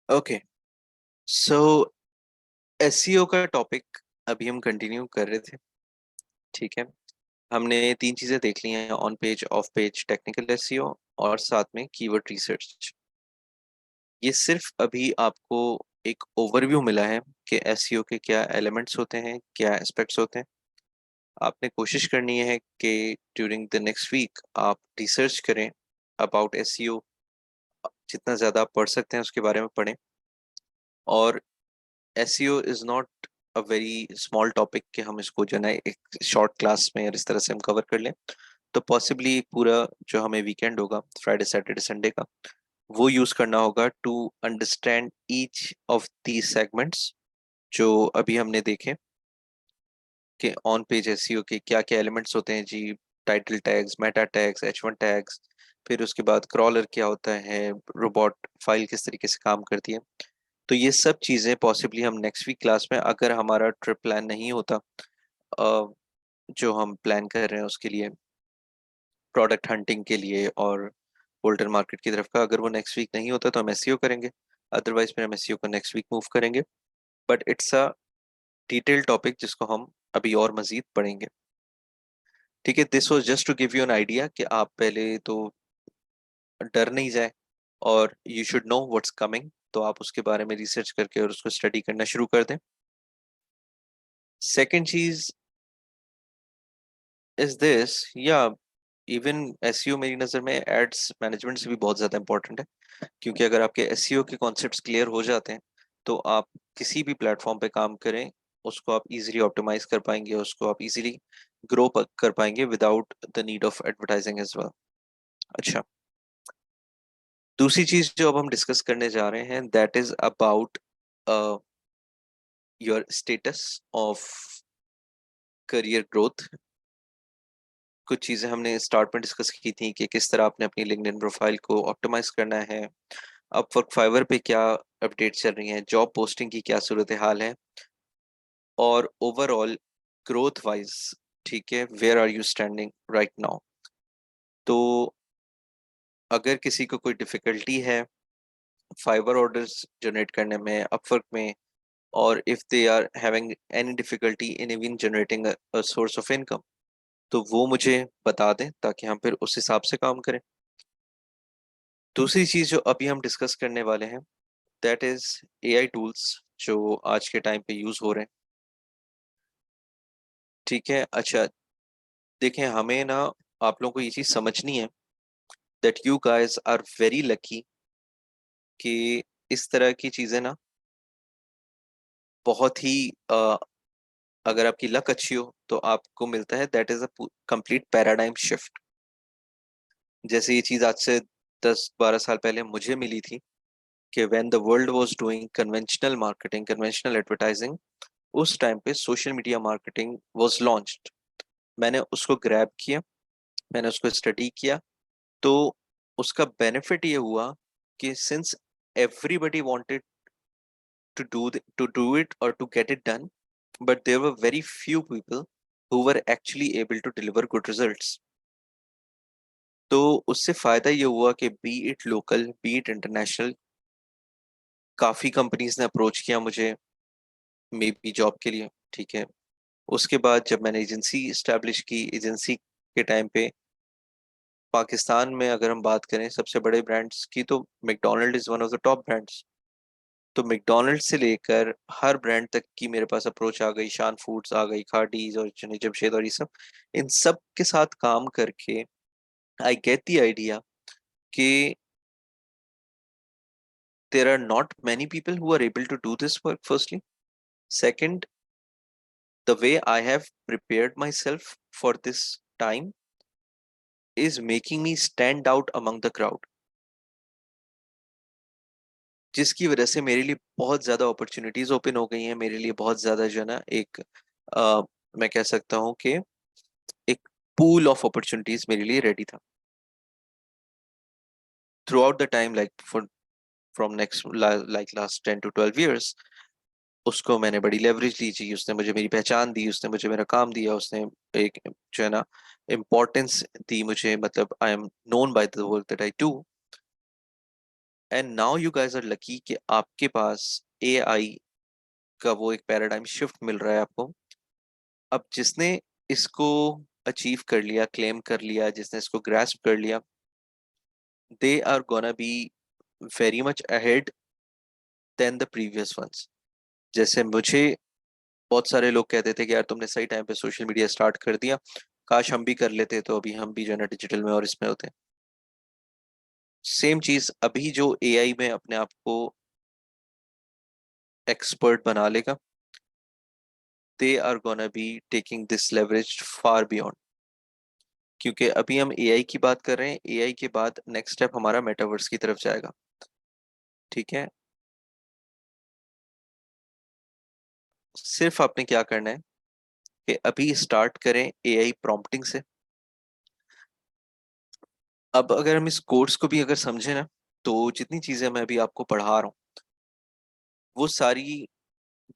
Okay, so SEO का टॉपिक अभी हम कंटिन्यू कर रहे थे, ठीक है। हमने 3 चीज़ें देख ली हैं, on page, of page, technical SEO और साथ में कीवर्ड रिसर्च। ये सिर्फ अभी आपको एक ओवरव्यू मिला है कि एसईओ के क्या एलिमेंट्स होते हैं, क्या एस्पेक्ट्स होते हैं। आपने कोशिश करनी है कि ड्यूरिंग द नेक्स्ट वीक आप रिसर्च करें अबाउट एसईओ, जितना ज़्यादा आप पढ़ सकते हैं उसके बारे में पढ़ें। और SEO is not a very small topic कि हम इसको जो है ना एक शॉर्ट क्लास में और इस तरह से हम कवर कर लें। तो पॉसिबली एक पूरा जो हमें वीकेंड होगा, फ्राइडे सैटरडे संडे का, वो यूज़ करना होगा to understand each of the segments जो अभी हमने देखे कि ऑन पेज एसईओ के क्या क्या एलिमेंट्स होते हैं जी। Title tags, meta tags, H1 tags, फिर उसके बाद क्रॉलर क्या होता है, रोबोट फाइल किस तरीके से काम करती है। तो ये सब चीज़ें पॉसिबली हम नेक्स्ट वीक क्लास में, अगर हमारा ट्रिप प्लान नहीं होता जो हम प्लान कर रहे हैं उसके लिए, प्रोडक्ट हंटिंग के लिए और बोल्टर मार्केट की तरफ का, अगर वो नेक्स्ट वीक नहीं होता तो हम एसईओ करेंगे। अदरवाइज फिर हम एसईओ को नेक्स्ट वीक मूव करेंगे। But it's a detail topic जिसको हम अभी और मजीद पढ़ेंगे, ठीक है। This was just to give you an idea कि आप पहले तो डर नहीं जाए और you should know what's coming, तो आप उसके बारे में रिसर्च करके और उसको स्टडी करना शुरू कर दें। सेकेंड चीज इज दिस, या इवन एसईओ मेरी नज़र में एड्स मैनेजमेंट से भी बहुत ज़्यादा इंपॉर्टेंट है, क्योंकि अगर आपके एसईओ के कॉन्सेप्ट्स क्लियर हो जाते हैं तो आप किसी भी प्लेटफॉर्म पे काम करें उसको आप इजीली ऑप्टिमाइज कर पाएंगे, उसको आप इजीली ग्रो कर पाएंगे without the need of advertising as well. अच्छा, दूसरी चीज जो अब हम डिस्कस करने जा रहे हैं that is about your status of career growth. कुछ चीज़ें हमने स्टार्ट में डिस्कस की थी कि किस तरह आपने अपनी लिंक्डइन प्रोफाइल को ऑप्टिमाइज करना है, अपवर्क, फाइवर पे क्या अपडेट चल रही हैं, जॉब पोस्टिंग की क्या सूरत हाल है, और ओवरऑल ग्रोथ वाइज, ठीक है, where are you standing right now. तो अगर किसी को कोई डिफ़िकल्टी है फाइवर ऑर्डर्स जनरेट करने में, अपवर्क में, और if they are having any difficulty in even generating a source of income, तो वो मुझे बता दें ताकि हम फिर उस हिसाब से काम करें। दूसरी चीज़ जो अभी हम डिस्कस करने वाले हैं दैट इज़ एआई टूल्स जो आज के टाइम पे यूज़ हो रहे हैं, ठीक है। अच्छा, देखें, हमें ना आप लोगों को ये चीज़ समझनी है that you guys are very lucky कि इस तरह की चीज़ें ना बहुत ही अगर आपकी लक अच्छी हो तो आपको मिलता है, that is a complete paradigm shift. जैसे ये चीज आज से 10-12 साल पहले मुझे मिली थी कि when the world was doing conventional marketing, conventional advertising, उस टाइम पे social media marketing was launched. मैंने उसको ग्रैब किया, मैंने उसको स्टडी किया, तो उसका बेनिफिट ये हुआ कि since everybody wanted to do it or to get it done, but there were very few people who were actually able to deliver good results. तो उससे फायदा ये हुआ कि B it local B it international, काफी companies ने approach किया मुझे मे बी जॉब के लिए, ठीक है। उसके बाद जब मैंने एजेंसी इस्टेब्लिश की, एजेंसी के टाइम पे पाकिस्तान में अगर हम बात करें सबसे बड़े ब्रांड्स की, तो McDonald is one of the top brands. तो मैकडोनल्ड से लेकर हर ब्रांड तक की मेरे पास अप्रोच आ गई, शान फूड्स आ गई, खाडीज और चने जमशेद और ये सब। इन सब के साथ काम करके आई गेट द आइडिया कि there are not many people who are able to do this work, firstly. Second, the way I have prepared myself for this time is making me stand out among the crowd, जिसकी वजह से मेरे लिए बहुत ज़्यादा opportunities open हो गई हैं। मेरे लिए बहुत ज़्यादा जो है ना एक मैं कह सकता हूँ कि एक पूल ऑफ अपॉर्चुनिटीज मेरे लिए रेडी था through out the time, like for from next like last 10 to 12 years। उसको मैंने बड़ी लेवरेज ली जी, उसने मुझे मेरी पहचान दी, उसने मुझे मेरा काम दिया, उसने एक जो है ना इम्पोर्टेंस दी मुझे, मतलब I am known by the work that I do. And now you guys are lucky कि आपके पास एआई का वो एक पैराडाइम शिफ्ट मिल रहा है आपको। अब जिसने इसको अचीव कर लिया, क्लेम कर लिया, जिसने इसको ग्रास्प कर लिया, they are gonna be very much ahead then the previous ones. जैसे मुझे बहुत सारे लोग कहते थे कि यार तुमने सही टाइम पे सोशल मीडिया स्टार्ट कर दिया, काश हम भी कर लेते तो अभी हम भी जो है ना डिजिटल में और इसमें होते। सेम चीज अभी जो एआई में अपने आप को एक्सपर्ट बना लेगा, they are gonna be taking this leverage far beyond. क्योंकि अभी हम एआई की बात कर रहे हैं, एआई के बाद नेक्स्ट स्टेप हमारा मेटावर्स की तरफ जाएगा, ठीक है। सिर्फ आपने क्या करना है कि अभी स्टार्ट करें एआई प्रॉम्प्टिंग से। अब अगर हम इस कोर्स को भी अगर समझे ना, तो जितनी चीजें मैं अभी आपको पढ़ा रहा हूँ वो सारी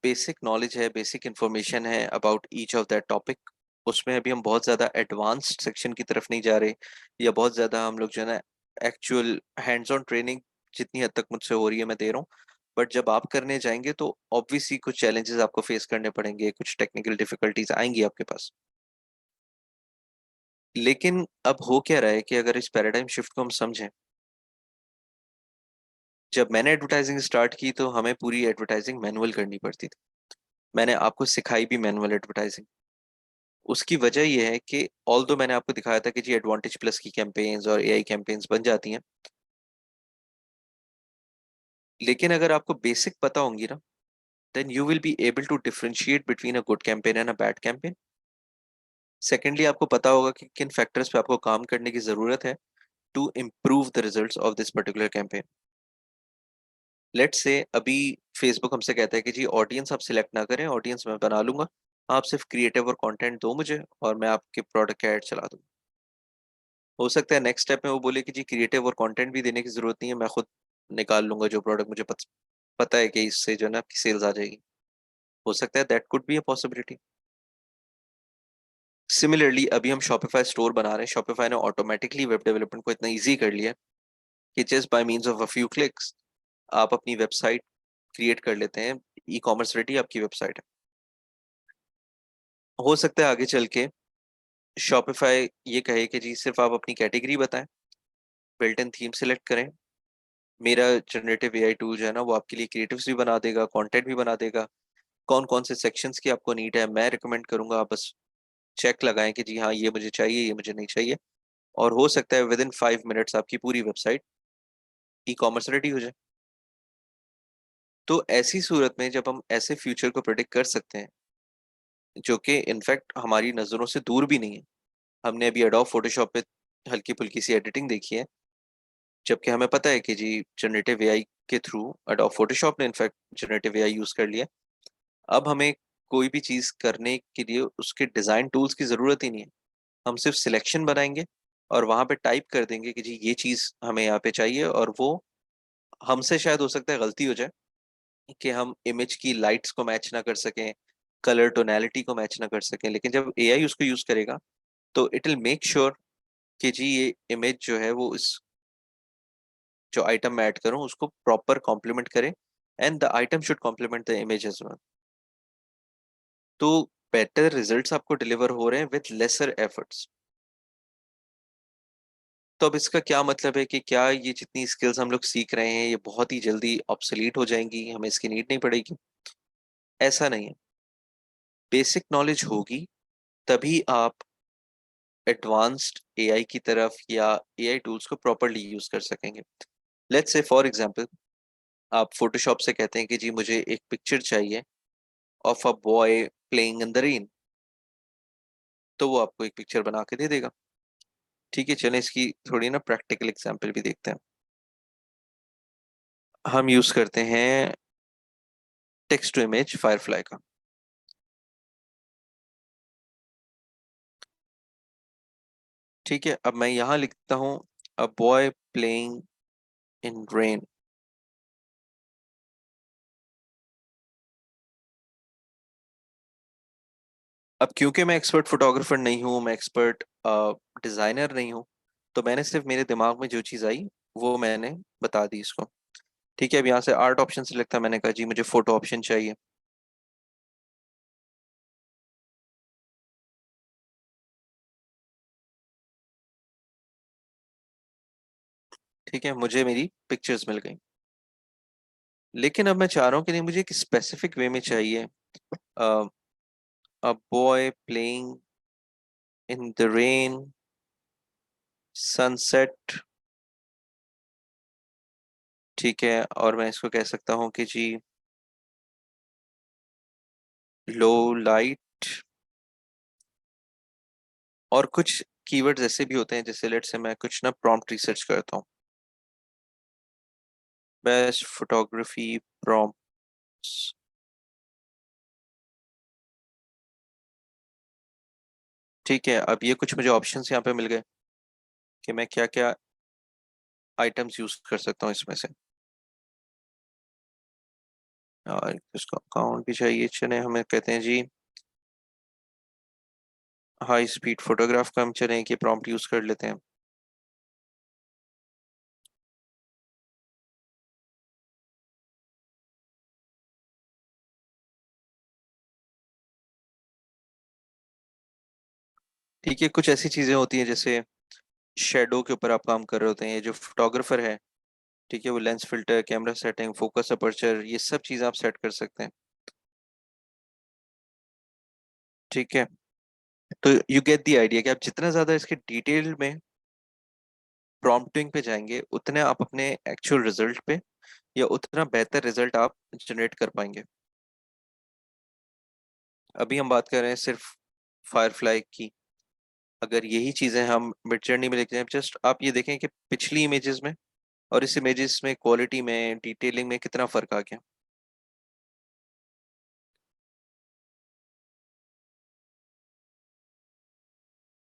बेसिक नॉलेज है, बेसिक इंफॉर्मेशन है about each of that topic. उसमें अभी हम बहुत ज़्यादा एडवांस्ड सेक्शन की तरफ नहीं जा रहे, या बहुत ज़्यादा हम लोग जो है ना एक्चुअल हैंड्स ऑन ट्रेनिंग जितनी हद तक मुझसे हो रही है मैं दे रहा हूँ। बट जब आप करने जाएंगे तो ऑब्वियसली कुछ चैलेंजेस आपको फेस करने पड़ेंगे, कुछ टेक्निकल डिफिकल्टीज आएंगी आपके पास। लेकिन अब हो क्या रहा है कि अगर इस पैराडाइम शिफ्ट को हम समझें, जब मैंने एडवर्टाइजिंग स्टार्ट की तो हमें पूरी एडवर्टाइजिंग मैनुअल करनी पड़ती थी। मैंने आपको सिखाई भी मैनुअल एडवर्टाइजिंग। उसकी वजह यह है कि ऑल्दो मैंने आपको दिखाया था कि जी एडवांटेज प्लस की कैंपेन्स और एआई कैंपेन्स बन जाती हैं, लेकिन अगर आपको बेसिक पता होंगी ना, then you will be able to differentiate between a good campaign and a bad campaign. Secondly आपको पता होगा कि किन फैक्टर्स पे आपको काम करने की ज़रूरत है to improve the results of this particular campaign. Let's say अभी फेसबुक हमसे कहता है कि जी ऑडियंस आप सिलेक्ट ना करें, ऑडियंस मैं बना लूंगा, आप सिर्फ क्रिएटिव और कंटेंट दो मुझे और मैं आपके प्रोडक्ट का ऐड चला दूंगा। हो सकता है नेक्स्ट स्टेप में वो बोले कि जी क्रिएटिव और कंटेंट भी देने की जरूरत नहीं है, मैं खुद निकाल लूंगा जो प्रोडक्ट मुझे पता है कि इससे जो है ना आपकी सेल्स आ जाएगी। हो सकता है that could be a possibility. Similarly अभी हम शॉपिफाई स्टोर बना रहे हैं। शॉपिफाई ने ऑटोमेटिकली वेब डेवलपमेंट को इतना ईजी कर लिया कि just by means of a few clicks आप अपनी वेबसाइट क्रिएट कर लेते हैं। ई कॉमर्स रेडी आपकी वेबसाइट है। हो सकता है आगे चल के शॉपिफाई ये कहे कि जी सिर्फ आप अपनी कैटेगरी बताएं, बिल्ट इन थीम सेलेक्ट करें, मेरा जनरेटिव एआई टूल जो है ना वो आपके लिए क्रिएटिव्स भी बना देगा, कंटेंट भी बना देगा। कौन कौन से सेक्शंस की आपको नीड है मैं रिकमेंड करूंगा, आप बस चेक लगाएं कि जी हाँ ये मुझे चाहिए, ये मुझे नहीं चाहिए, और हो सकता है विद इन 5 मिनट्स आपकी पूरी वेबसाइट ई कॉमर्स रेडी हो जाए। तो ऐसी सूरत में जब हम ऐसे फ्यूचर को प्रेडिक्ट कर सकते हैं जो कि इनफैक्ट हमारी नज़रों से दूर भी नहीं है, हमने अभी एडोब फोटोशॉप पे हल्की फुल्की सी एडिटिंग देखी है, जबकि हमें पता है कि जी जनरेटिव एआई के थ्रू एडोब फोटोशॉप ने इनफैक्ट जनरेटिव एआई यूज़ कर लिया। अब हमें कोई भी चीज़ करने के लिए उसके डिज़ाइन टूल्स की ज़रूरत ही नहीं है, हम सिर्फ सिलेक्शन बनाएंगे और वहाँ पे टाइप कर देंगे कि जी ये चीज़ हमें यहाँ पे चाहिए, और वो हमसे शायद हो सकता है गलती हो जाए कि हम इमेज की लाइट्स को मैच ना कर सकें, कलर टोनैलिटी को मैच ना कर सकें, लेकिन जब एआई उसको यूज़ करेगा तो इट विल मेक श्योर कि जी ये इमेज जो है वो इस जो आइटम मैं ऐड करूँ उसको प्रॉपर कॉम्प्लीमेंट करे, and the item should complement the image as well. तो बेटर रिजल्ट्स आपको डिलीवर हो रहे हैं विथ लेसर एफर्ट्स। तो अब इसका क्या मतलब है कि क्या ये जितनी स्किल्स हम लोग सीख रहे हैं ये बहुत ही जल्दी ऑब्सोलीट हो जाएंगी, हमें इसकी नीड नहीं पड़ेगी? ऐसा नहीं है। बेसिक नॉलेज होगी तभी आप एडवांस्ड एआई की तरफ या एआई टूल्स को प्रॉपर्ली यूज कर सकेंगे। लेट्स से फॉर एग्जांपल आप फोटोशॉप से कहते हैं कि जी मुझे एक पिक्चर चाहिए of a boy playing in the rain, तो वो आपको एक पिक्चर बना के दे देगा। ठीक है, चलें इसकी थोड़ी ना प्रैक्टिकल एग्जांपल भी देखते हैं। हम यूज करते हैं टेक्स्ट टू इमेज फायरफ्लाई का। ठीक है, अब मैं यहाँ लिखता हूँ a boy playing in rain. अब क्योंकि मैं एक्सपर्ट फोटोग्राफर नहीं हूँ, मैं एक्सपर्ट डिजाइनर नहीं हूँ, तो मैंने सिर्फ मेरे दिमाग में जो चीज़ आई वो मैंने बता दी इसको। ठीक है, अब यहाँ से आर्ट ऑप्शन से लगता है, मैंने कहा जी मुझे फोटो ऑप्शन चाहिए। ठीक है, मुझे मेरी पिक्चर्स मिल गई, लेकिन अब मैं चाह रहा हूँ कि नहीं मुझे एक स्पेसिफिक वे में चाहिए। A boy playing in the rain, sunset. ठीक है, और मैं इसको कह सकता हूँ कि जी लो लाइट, और कुछ कीवर्ड्स ऐसे भी होते हैं, जैसे लेट से मैं कुछ ना प्रॉम्प्ट रिसर्च करता हूँ, बेस्ट फोटोग्राफी प्रॉम्प्ट्स। ठीक है, अब ये कुछ मुझे ऑप्शंस यहाँ पे मिल गए कि मैं क्या क्या आइटम्स यूज कर सकता हूँ इसमें से। और इसका अकाउंट भी चाहिए, चले हमें कहते हैं जी हाई स्पीड फोटोग्राफ का हम चले कि प्रॉम्प्ट यूज कर लेते हैं। ठीक है, कुछ ऐसी चीजें होती हैं जैसे शेडो के ऊपर आप काम कर रहे होते हैं, ये जो फोटोग्राफर है, ठीक है, वो lens filter, camera setting, focus aperture, ये सब चीजें आप सेट कर सकते हैं। ठीक है, तो यू गेट दी आइडिया कि आप जितना ज्यादा इसके डिटेल में प्रॉम्प्टिंग पे जाएंगे उतने आप अपने एक्चुअल रिजल्ट पे या उतना बेहतर रिजल्ट आप जनरेट कर पाएंगे। अभी हम बात कर रहे हैं सिर्फ फायरफ्लाई की, अगर यही चीजें हम मिड जर्नी में लेके जाएं, जस्ट आप ये देखें कि पिछली इमेजेस में और इस इमेजेस में क्वालिटी में डिटेलिंग में कितना फर्क आ गया।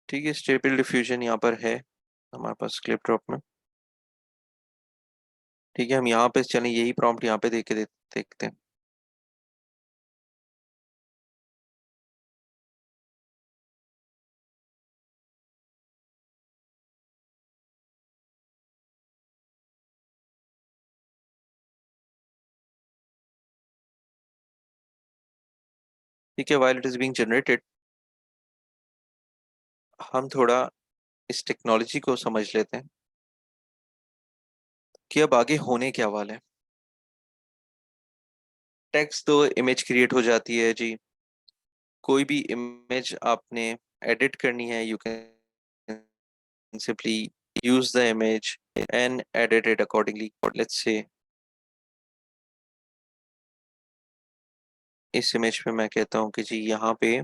ठीक है, स्टेबल डिफ्यूजन यहाँ पर है हमारे पास क्लिप ड्रॉप में। ठीक है, हम यहाँ पे चलें, यही प्रॉम्प्ट यहाँ पे देखते हैं। ठीक है, while it is being generated हम थोड़ा इस टेक्नोलॉजी को समझ लेते हैं कि अब आगे होने क्या वाला है। टेक्स्ट तो इमेज क्रिएट हो जाती है जी, कोई भी इमेज आपने एडिट करनी है, you can simply use the image and edit it accordingly. Let's say इस इमेज पे मैं कहता हूँ कि जी यहाँ पे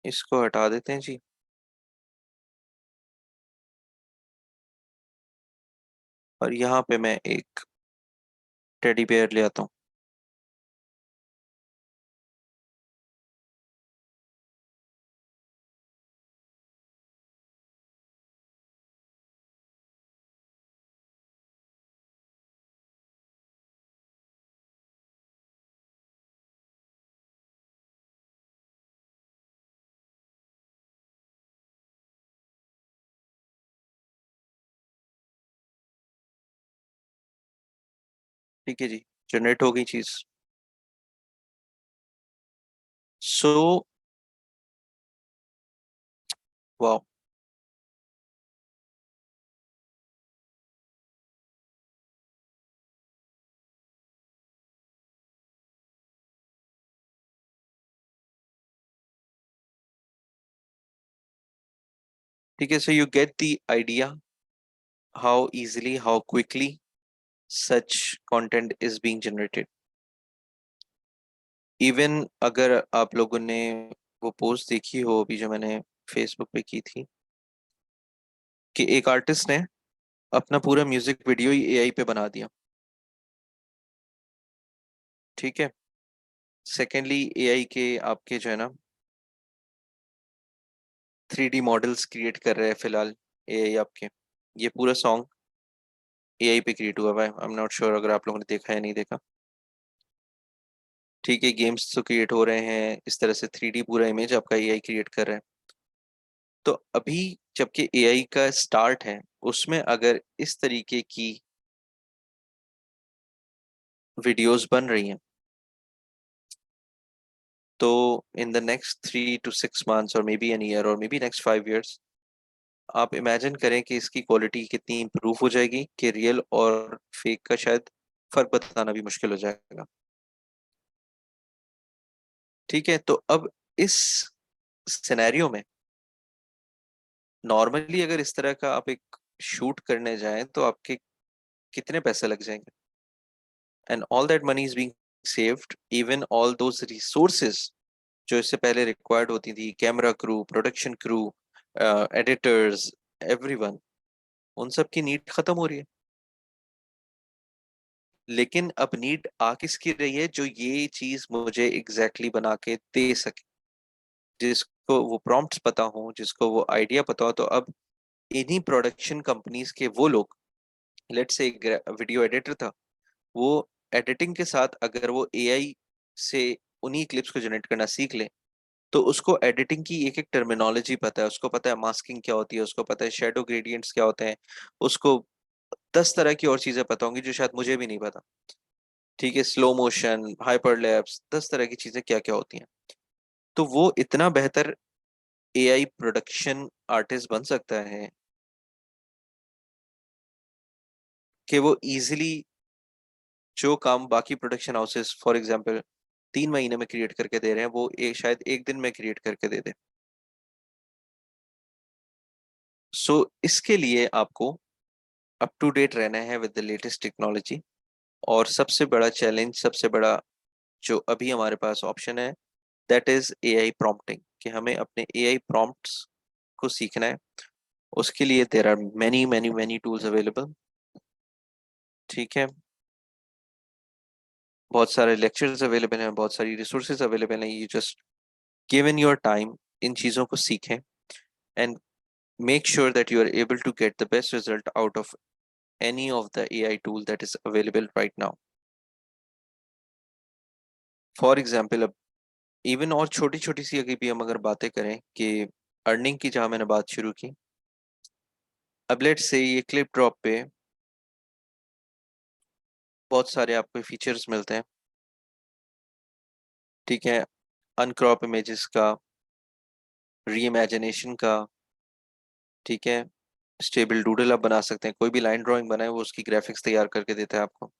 इसको हटा देते हैं जी। और यहाँ पे मैं एक टेडी बेयर ले आता हूँ। ठीक है जी, जनरेट हो गई चीज। सो वाह, ठीक है। So you get the idea how easily, how quickly such content is being generated. Even अगर आप लोगों ने वो पोस्ट देखी हो अभी जो मैंने फेसबुक पे की थी कि एक आर्टिस्ट ने अपना पूरा म्यूजिक वीडियो ही एआई पे बना दिया, ठीक है। सेकेंडली एआई के आपके जो है ना 3D मॉडल्स क्रिएट कर रहे हैं फिलहाल एआई आपके। ये पूरा सॉन्ग एआई पे क्रिएट हुआ है। आई एम नॉट श्योर अगर आप लोगों ने देखा या नहीं देखा। ठीक है, गेम्स तो क्रिएट हो रहे हैं इस तरह से, 3D पूरा इमेज आपका एआई क्रिएट कर रहा है। तो अभी जबकि एआई का स्टार्ट है, उसमें अगर इस तरीके की वीडियोस बन रही हैं तो in the next 3 to 6 months और मे बी एन ईयर और मे बी नेक्स्ट 5 years, आप इमेजिन करें कि इसकी क्वालिटी कितनी इंप्रूव हो जाएगी कि रियल और फेक का शायद फर्क बताना भी मुश्किल हो जाएगा। ठीक है, तो अब इस सिनेरियो में नॉर्मली अगर इस तरह का आप एक शूट करने जाएं तो आपके कितने पैसे लग जाएंगे, and all that money is being saved, even all those resources जो इससे पहले रिक्वायर्ड होती थी, camera crew, production crew, editors, everyone, उन सब की नीड खत्म हो रही है। लेकिन अब नीड आ किसकी रही है, जो ये चीज मुझे एग्जैक्टली बना के दे सके, जिसको वो प्रॉम्प्ट्स पता हो, जिसको वो आइडिया पता हो। तो अब इन्हीं प्रोडक्शन कंपनीज के वो लोग, लेट्स से वीडियो एडिटर था, वो एडिटिंग के साथ अगर वो एआई से उन्हीं क्लिप्स को जनरेट करना सीख ले तो उसको एडिटिंग की एक एक टर्मिनोलॉजी पता है, उसको पता है मास्किंग क्या होती है, उसको पता है शेडो ग्रेडियंट्स क्या होते हैं, उसको 10 तरह की और चीजें पता होंगी जो शायद मुझे भी नहीं पता। ठीक है, स्लो मोशन, हाइपरलैप्स, 10 तरह की चीजें क्या क्या होती हैं। तो वो इतना बेहतर एआई प्रोडक्शन आर्टिस्ट बन सकता है कि वो इजीली जो काम बाकी प्रोडक्शन हाउसेस फॉर एग्जांपल 3 महीने में क्रिएट करके दे रहे हैं, वो शायद एक दिन में क्रिएट करके दे दे। सो इसके लिए आपको अप टू डेट रहना है विद द लेटेस्ट टेक्नोलॉजी। और सबसे बड़ा चैलेंज, सबसे बड़ा जो अभी हमारे पास ऑप्शन है, दैट इज एआई प्रॉम्प्टिंग, कि हमें अपने एआई प्रॉम्प्ट्स को सीखना है। उसके लिए there are many many many tools available. ठीक है, बहुत सारे लेक्चर्स अवेलेबल हैं, बहुत सारी रिसोर्सेज अवेलेबल हैं। You just give in your time, इन चीज़ों को सीखें and make sure that you are able to get the best result out of any of the AI tool that is available right now. For example, अब even और छोटी छोटी सी अगर भी हम अगर बातें करें कि अर्निंग की, जहां मैंने बात शुरू की, अब लेट्स से ये क्लिप ड्रॉप पे बहुत सारे आपको फीचर्स मिलते हैं। ठीक है, अनक्रॉप इमेजेस का, रीइमेजिनेशन का, ठीक है, स्टेबल डूडल आप बना सकते हैं, कोई भी लाइन ड्राइंग बनाए वो उसकी ग्राफिक्स तैयार करके देता है आपको।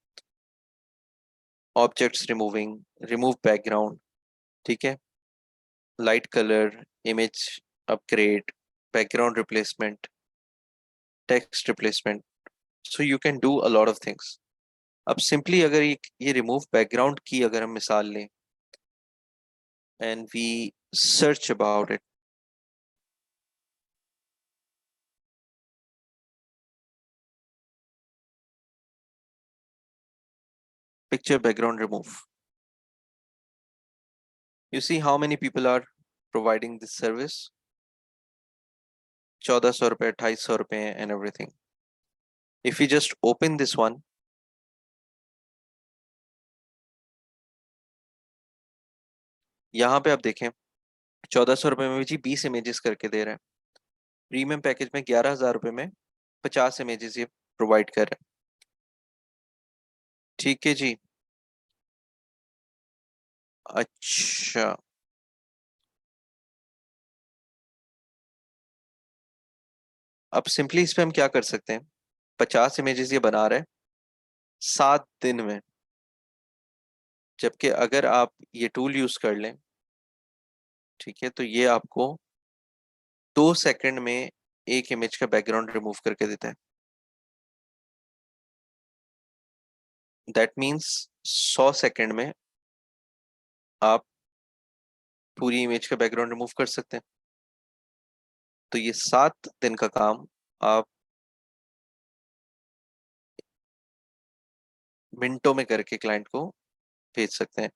ऑब्जेक्ट्स रिमूविंग, रिमूव बैकग्राउंड, ठीक है, light colour, image upgrade, background replacement, text replacement. So you can do a lot of things. अब simply अगर ये remove background की अगर हम मिसाल लें and we search about it, picture background remove, you see how many people are providing this service? 1400 रुपए, 2800 रुपए and everything. If we just open this one, यहाँ पे आप देखें 1400 रुपए में भी जी 20 इमेजेस करके दे रहा है। प्रीमियम पैकेज में 11,000 रुपए में 50 इमेजेस ये प्रोवाइड कर रहा है। ठीक है जी। अच्छा, अब सिंपली इस पे हम क्या कर सकते हैं, 50 इमेजेस ये बना रहे हैं 7 दिन में, जबकि अगर आप ये टूल यूज कर लें, ठीक है, तो ये आपको 2 सेकंड में एक इमेज का बैकग्राउंड रिमूव करके देता है। दैट मीन्स 100 सेकंड में आप पूरी इमेज का बैकग्राउंड रिमूव कर सकते हैं। तो ये 7 दिन का काम आप मिनटों में करके क्लाइंट को भेज सकते हैं।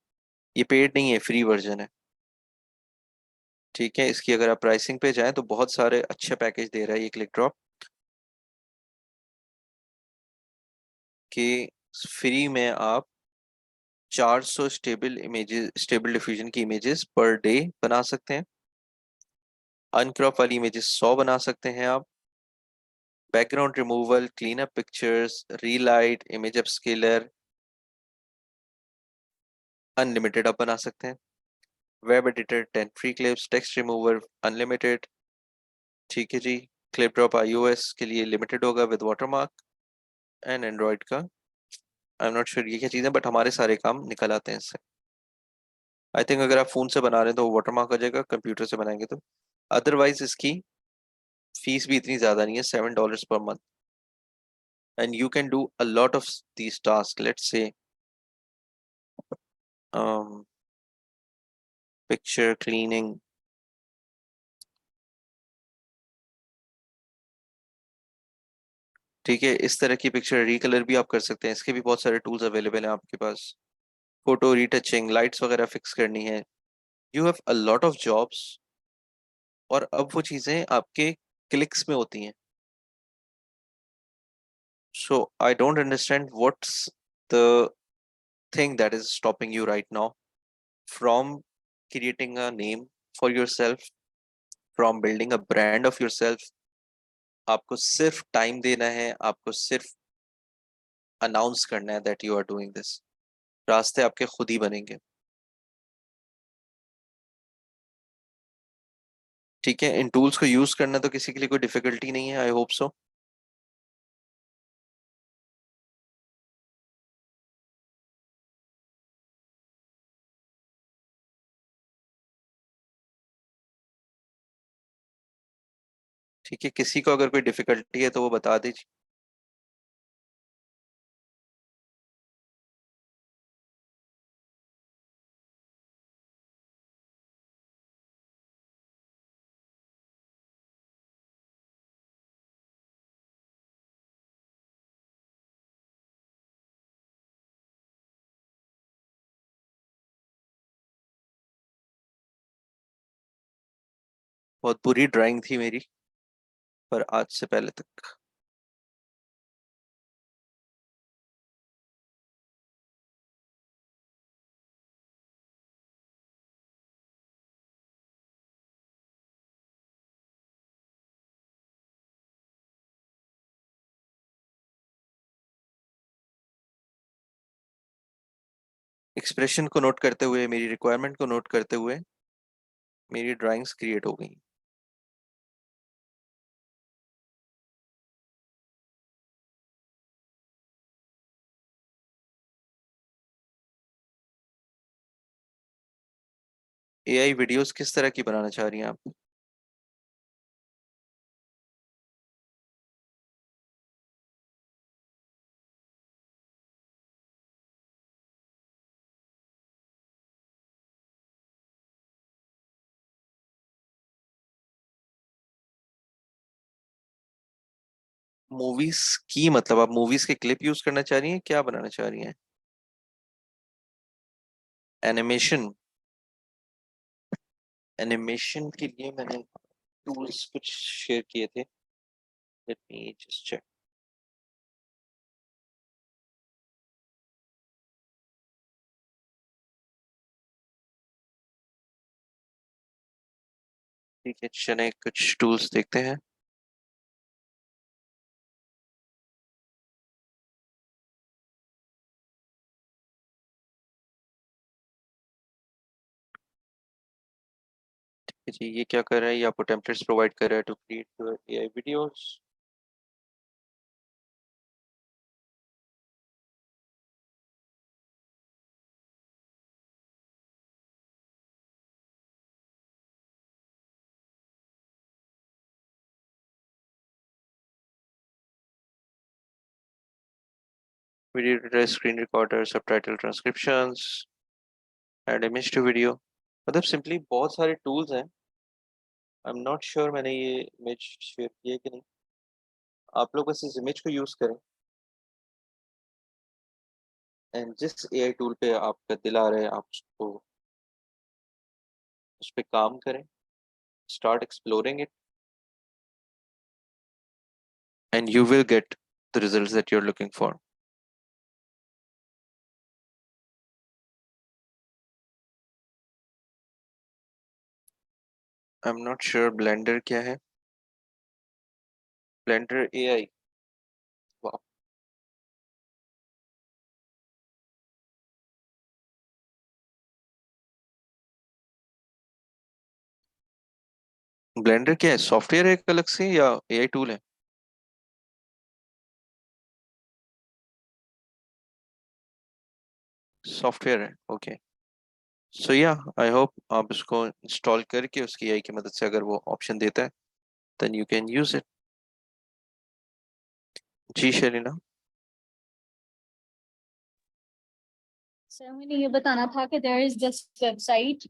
ये पेड नहीं है, फ्री वर्जन है। ठीक है, इसकी अगर आप प्राइसिंग पे जाएं तो बहुत सारे अच्छे पैकेज दे रहा है ये क्लिक ड्रॉप, कि फ्री में आप 400 स्टेबल डिफ्यूजन की इमेजेस पर डे बना सकते हैं। अनक्रॉप वाली इमेजेस 100 बना सकते हैं आप। Background removal, clean up pictures, relight, image upscaler, unlimited आप बना सकते हैं। Web editor 10 free clips, text remover unlimited. ठीक है जी। क्लिप ड्रॉप iOS के लिए लिमिटेड होगा विद वाटरमार्क, एंड एंड्रॉइड का आई एम नॉट श्योर ये क्या चीज़ है, बट हमारे सारे काम निकल आते हैं इससे। आई थिंक अगर आप फोन से बना रहे हैं तो वाटरमार्क आ जाएगा, कंप्यूटर से बनाएंगे तो। अदरवाइज इसकी फीस भी इतनी ज़्यादा नहीं है, $7 per month, and you can do a lot of these task. Let's say picture cleaning, ठीक है, इस तरह की पिक्चर रिकलर भी आप कर सकते हैं। इसके भी बहुत सारे टूल्स अवेलेबल हैं आपके पास। फोटो रीटचिंग, लाइट्स वगैरह फिक्स करनी है, you have a lot of jobs. और अब वो चीज़ें आपके क्लिक्स में होती हैं। So I don't understand what's the thing that is stopping you right now from creating a name for yourself, from building a brand of yourself. आपको सिर्फ टाइम देना है, आपको सिर्फ अनाउंस करना है that you are doing this. रास्ते आपके खुद ही बनेंगे। ठीक है, इन टूल्स को यूज करना तो किसी के लिए कोई डिफिकल्टी नहीं है, आई होप सो। ठीक है, किसी को अगर कोई डिफिकल्टी है तो वो बता दीजिए। बहुत बुरी ड्राइंग थी मेरी, पर आज से पहले तक। एक्सप्रेशन को नोट करते हुए, मेरी रिक्वायरमेंट को नोट करते हुए मेरी ड्राइंग्स क्रिएट हो गई। AI वीडियोस किस तरह की बनाना चाह रही हैं आप? मूवीज की मतलब आप मूवीज के क्लिप यूज करना चाह रही हैं, क्या बनाना चाह रही हैं? एनिमेशन, एनिमेशन के लिए मैंने टूल्स कुछ शेयर किए थे, लेट मी जस्ट चेक। ठीक है, चले कुछ टूल्स देखते हैं। जी, ये क्या कर रहा है? ये आपको टेम्पलेट्स प्रोवाइड कर रहा है to create AI videos. Video editor, screen recorder, subtitle, transcriptions, add image to video. मतलब सिंपली बहुत सारे टूल्स हैं। आई एम नॉट श्योर मैंने ये इमेज शेयर की है कि नहीं। आप लोग बस इस इमेज को यूज करें एंड जिस एआई टूल पे आपका दिल आ रहा है आप उसको उस पे काम करें, start exploring it, and you will get the results that you're looking for. I'm not sure Blender क्या है। Blender AI, wow, Blender क्या है? सॉफ्टवेयर है एक अलग से या एआई टूल है? सॉफ्टवेयर है, ओके। सो या आई होप आप इसको इंस्टॉल करके उसकी एआई की मदद से अगर वो ऑप्शन देता है then you can use it। जी शरीना। सर मैंने ये बताना था कि there is this website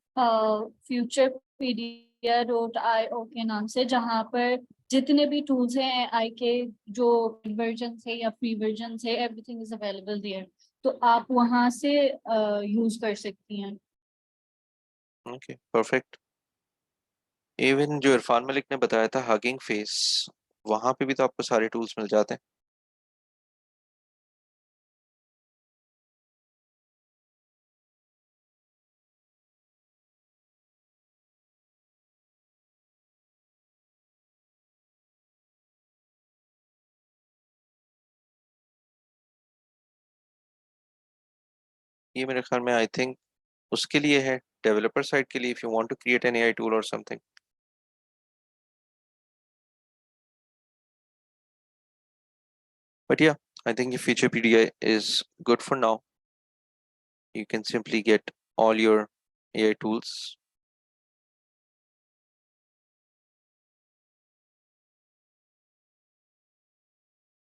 futurepedia.io के नाम से, जहाँ पर जितने भी टूल्स हैं आई के, जो वर्जन है या फ्री वर्जन है, एवरीथिंग इज अवेलेबल देयर। तो आप वहाँ से यूज कर सकती हैं। Okay, perfect. इवन जो इरफान मलिक ने बताया था हगिंग फेस, वहां पे भी तो आपको सारे टूल्स मिल जाते हैं। ये मेरे ख्याल में आई थिंक उसके लिए है, डेवलपर साइड के लिए, if you want to create an AI tool और something. But yeah, I think your feature PDI is good for now. You can simply get all your AI tools.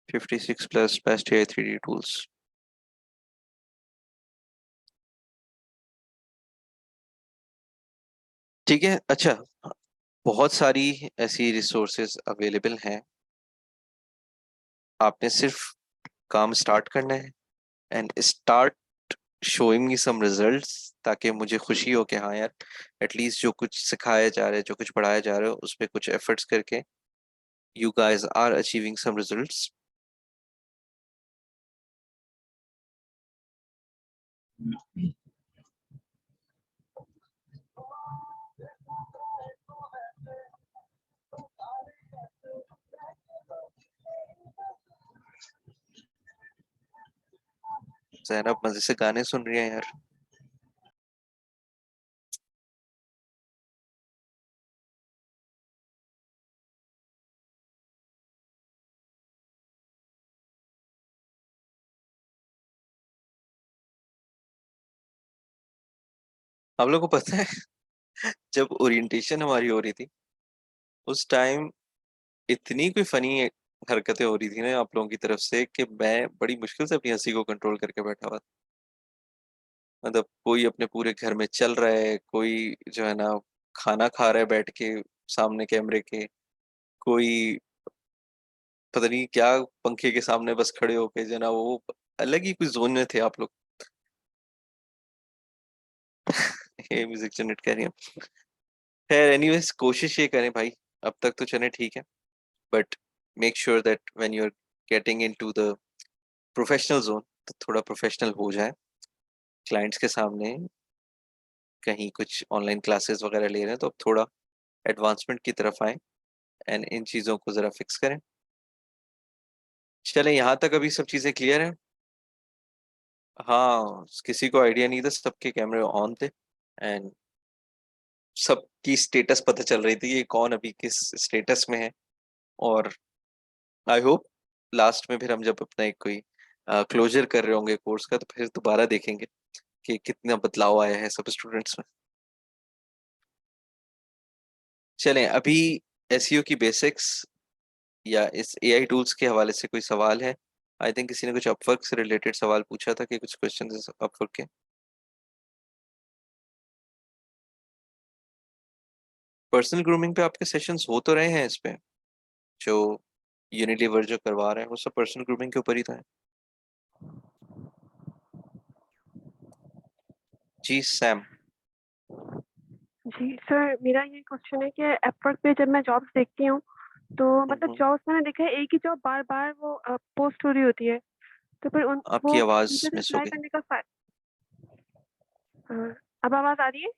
$56 plus best AI 3D tools. ठीक है, अच्छा, बहुत सारी ऐसी resources available हैं। आपने सिर्फ काम स्टार्ट करना है and start showing me some results, ताकि मुझे खुशी हो कि हाँ यार, एटलीस्ट जो कुछ सिखाया जा रहा है, जो कुछ पढ़ाया जा रहा है, उस पर कुछ एफर्ट्स करके you guys are achieving some results. Zainab मजे से गाने सुन रही है यार। आप लोगों को पता है जब ओरिएंटेशन हमारी हो रही थी उस टाइम इतनी कोई फनी हरकतें हो रही थी ना आप लोगों की तरफ से कि मैं बड़ी मुश्किल से अपनी हंसी को कंट्रोल करके बैठा हुआ था। मतलब कोई अपने पूरे घर में चल रहा है, कोई जो है ना खाना खा रहा है बैठ के सामने कैमरे के, कोई पता नहीं क्या पंखे के सामने बस खड़े होके जो ना वो अलग ही कुछ जोन में थे आप लोग। ये म्यूजिक जनरेट कर रही है। खैर एनीवेज कोशिश ये करें भाई, अब तक तो चले ठीक है, but make sure that when you are getting into the professional zone तो थोड़ा प्रोफेशनल हो जाए, क्लाइंट्स के सामने कहीं कुछ ऑनलाइन क्लासेस वगैरह ले रहे हैं तो अब थोड़ा एडवांसमेंट की तरफ आए एंड इन चीज़ों को ज़रा फिक्स करें। चलें, यहाँ तक अभी सब चीज़ें क्लियर हैं? हाँ, किसी को आइडिया नहीं था, सबके कैमरे ऑन थे एंड सबकी स्टेटस पता चल रही थी कि कौन अभी किस स्टेटस में है। और आई होप लास्ट में फिर हम जब अपना एक कोई क्लोजर कर रहे होंगे कोर्स का तो फिर दोबारा देखेंगे कि कितना बदलाव आया है सब स्टूडेंट्स में। चलें, अभी एसईओ की बेसिक्स या इस एआई टूल्स के हवाले से कोई सवाल है? आई थिंक किसी ने कुछ अपवर्क से रिलेटेड सवाल पूछा था कि कुछ क्वेश्चन अपवर्क के। पर्सनल ग्रूमिंग पे आपके सेशंस हो तो रहे हैं इस पे, जो यूनिलीवर जो करवा रहे हैं वो सब पर्सनल ग्रूमिंग के ऊपर ही था। जी सैम। जी सर, मेरा ये क्वेश्चन है कि अपवर्क पे जब मैं जॉब्स देखती हूँ तो मतलब जॉब्स मैंने देखा है एक ही जॉब बार-बार वो पोस्ट हो रही होती है। तो फिर उन आपकी उन आवाज पे मिस हो अप्लाई गई। करने का अब आवाज़ आ रही है?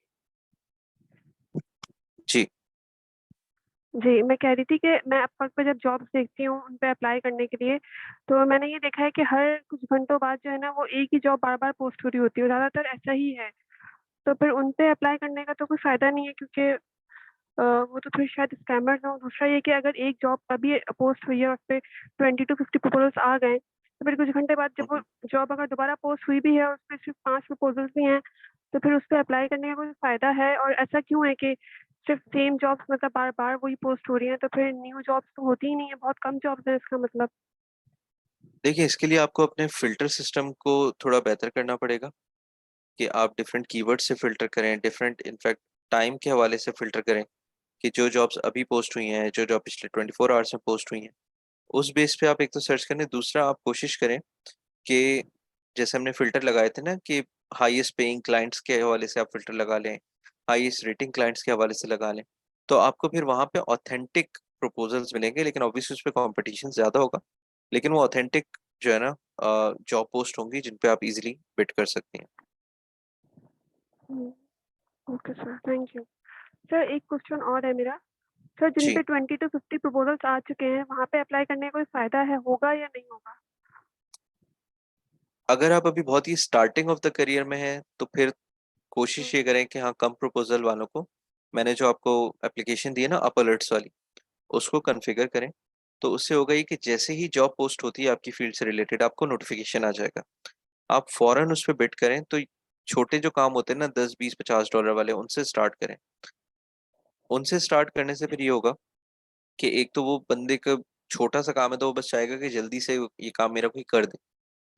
जी। जी, मैं कह रही थी कि मैं अपवर्क पे जब जॉब्स देखती हूँ उन पे अप्लाई करने के लिए, तो मैंने ये देखा है कि हर कुछ घंटों बाद जो है ना वो एक ही जॉब बार-बार पोस्ट हो रही होती है, ज़्यादातर ऐसा ही है। तो फिर उन पे अप्लाई करने का तो कोई फ़ायदा नहीं है क्योंकि वो तो फिर शायद स्कैमर्स हों। दूसरा ये कि अगर एक जॉब अभी पोस्ट हुई है और उसपे 20 टू 50 प्रपोज़ल्स आ गए, तो फिर कुछ घंटे बाद जब वो जॉब अगर दोबारा पोस्ट हुई भी है और उसपे सिर्फ़ 5 प्रपोज़ल्स भी हैं, तो फिर उसपे अप्लाई करने का कोई फ़ायदा है? और ऐसा क्यों है कि सिर्फ़ सेम जॉब्स मतलब बार-बार वही पोस्ट हो रही हैं, तो फिर न्यू जॉब्स तो होती ही नहीं है, बहुत कम जॉब्स हैं इसका मतलब। देखिए, इसके लिए आपको अपने फ़िल्टर सिस्टम को थोड़ा बेहतर करना पड़ेगा कि आप डिफरेंट कीवर्ड से फ़िल्टर करें, डिफरेंट इनफैक्ट टाइम के हवाले से फ़िल्टर करें कि जो जॉब्स अभी पोस्ट हुई हैं, जो जॉब पिछले 24 आवर्स में पोस्ट हुई हैं, उस बेस पे आप एक तो सर्च करें। दूसरा आप कोशिश करें कि जैसे हमने फ़िल्टर लगाए थे ना कि हाईएस्ट पेइंग क्लाइंट्स के हवाले से आप फ़िल्टर लगा लें, हाईएस्ट रेटिंग क्लाइंट्स के हवाले से लगा लें, तो आपको फिर वहाँ पे ऑथेंटिक प्रपोज़ल्स मिलेंगे। लेकिन ऑब्वियसली उस पे कॉम्पिटिशन ज़्यादा होगा, लेकिन वो ऑथेंटिक जो है ना जॉब पोस्ट होंगी जिन पे आप ईज़िली बिड कर सकती हैं। हुँ, okay sir, thank you. Sir एक क्वेश्चन और है मेरा, सर जिन जी, पे 20 टू 50 प्रपोज़ल्स आ चुके हैं, वहाँ पे अप्लाई करने का कोई फ़ायदा है, होगा या नहीं होगा? अगर आप अभी बहुत ही स्टार्टिंग ऑफ द करियर में हैं, तो फिर कोशिश ये करें कि हाँ, कम प्रपोज़ल वालों को मैंने जो आपको एप्लीकेशन दी है ना अप अलर्ट्स वाली, उसको कॉन्फ़िगर करें। तो उससे होगा ये कि जैसे ही जॉब पोस्ट होती है आपकी फ़ील्ड से रिलेटेड, आपको नोटिफ़िकेशन आ जाएगा। आप फ़ौरन उस पे बिड करें, तो छोटे जो काम होते हैं ना 10, 20, $50 वाले, उनसे स्टार्ट करें। उनसे स्टार्ट करने से फिर ये होगा कि एक तो वो बंदे का छोटा-सा काम है, तो वो बस चाहेगा कि जल्दी से ये काम मेरा कोई कर दे।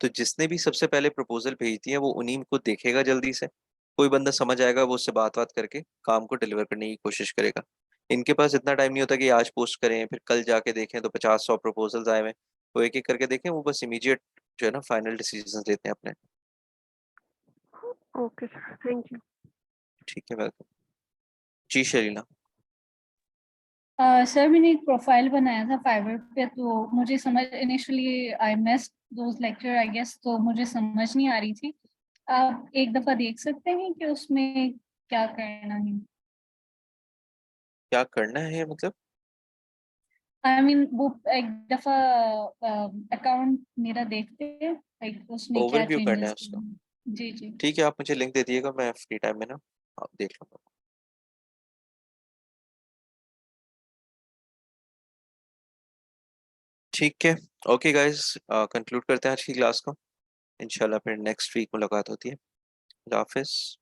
तो जिसने भी सबसे पहले प्रपोज़ल भेज दी है, वो उन्हीं को देखेगा जल्दी से। कोई बंदा समझ आएगा, वो उससे बात-वात करके काम को डिलीवर करने की कोशिश करेगा। इनके पास इतना टाइम नहीं होता कि आज पोस्ट करें, फिर कल जाके देखें तो 50-100 प्रपोज़ल्स आए हुए हैं। वो एक-एक करके देखें, वो बस इमीडिएट जो है ना फाइनल डिसीज़न्स लेते हैं अपने। Okay sir, thank you. ठीक है, वेलकम। जी, शरीना। सर मैंने एक प्रोफाइल बनाया था फाइवर पे, तो मुझे समझ initially I missed those lecture I guess, तो मुझे समझ नहीं आ रही थी। आप एक दफा देख सकते हैं कि उसमें क्या करना है? क्या करना है मतलब? आई मीन वो एक दफा अकाउंट मेरा देखते हैं, लाइक उसमें क्या ओवरव्यू करना है चेंजेस उसका। करने हैं। जी जी। ठीक है, आप मुझे लिंक दे दिएगा, मैं फ्री टाइम में ना आप देख लूँगा। ठीक है, ओके गाइज़, कंक्लूड करते हैं आज की क्लास को। इंशाल्लाह फिर नेक्स्ट वीक मुलाकात होती है। खुदा हाफ़िज़।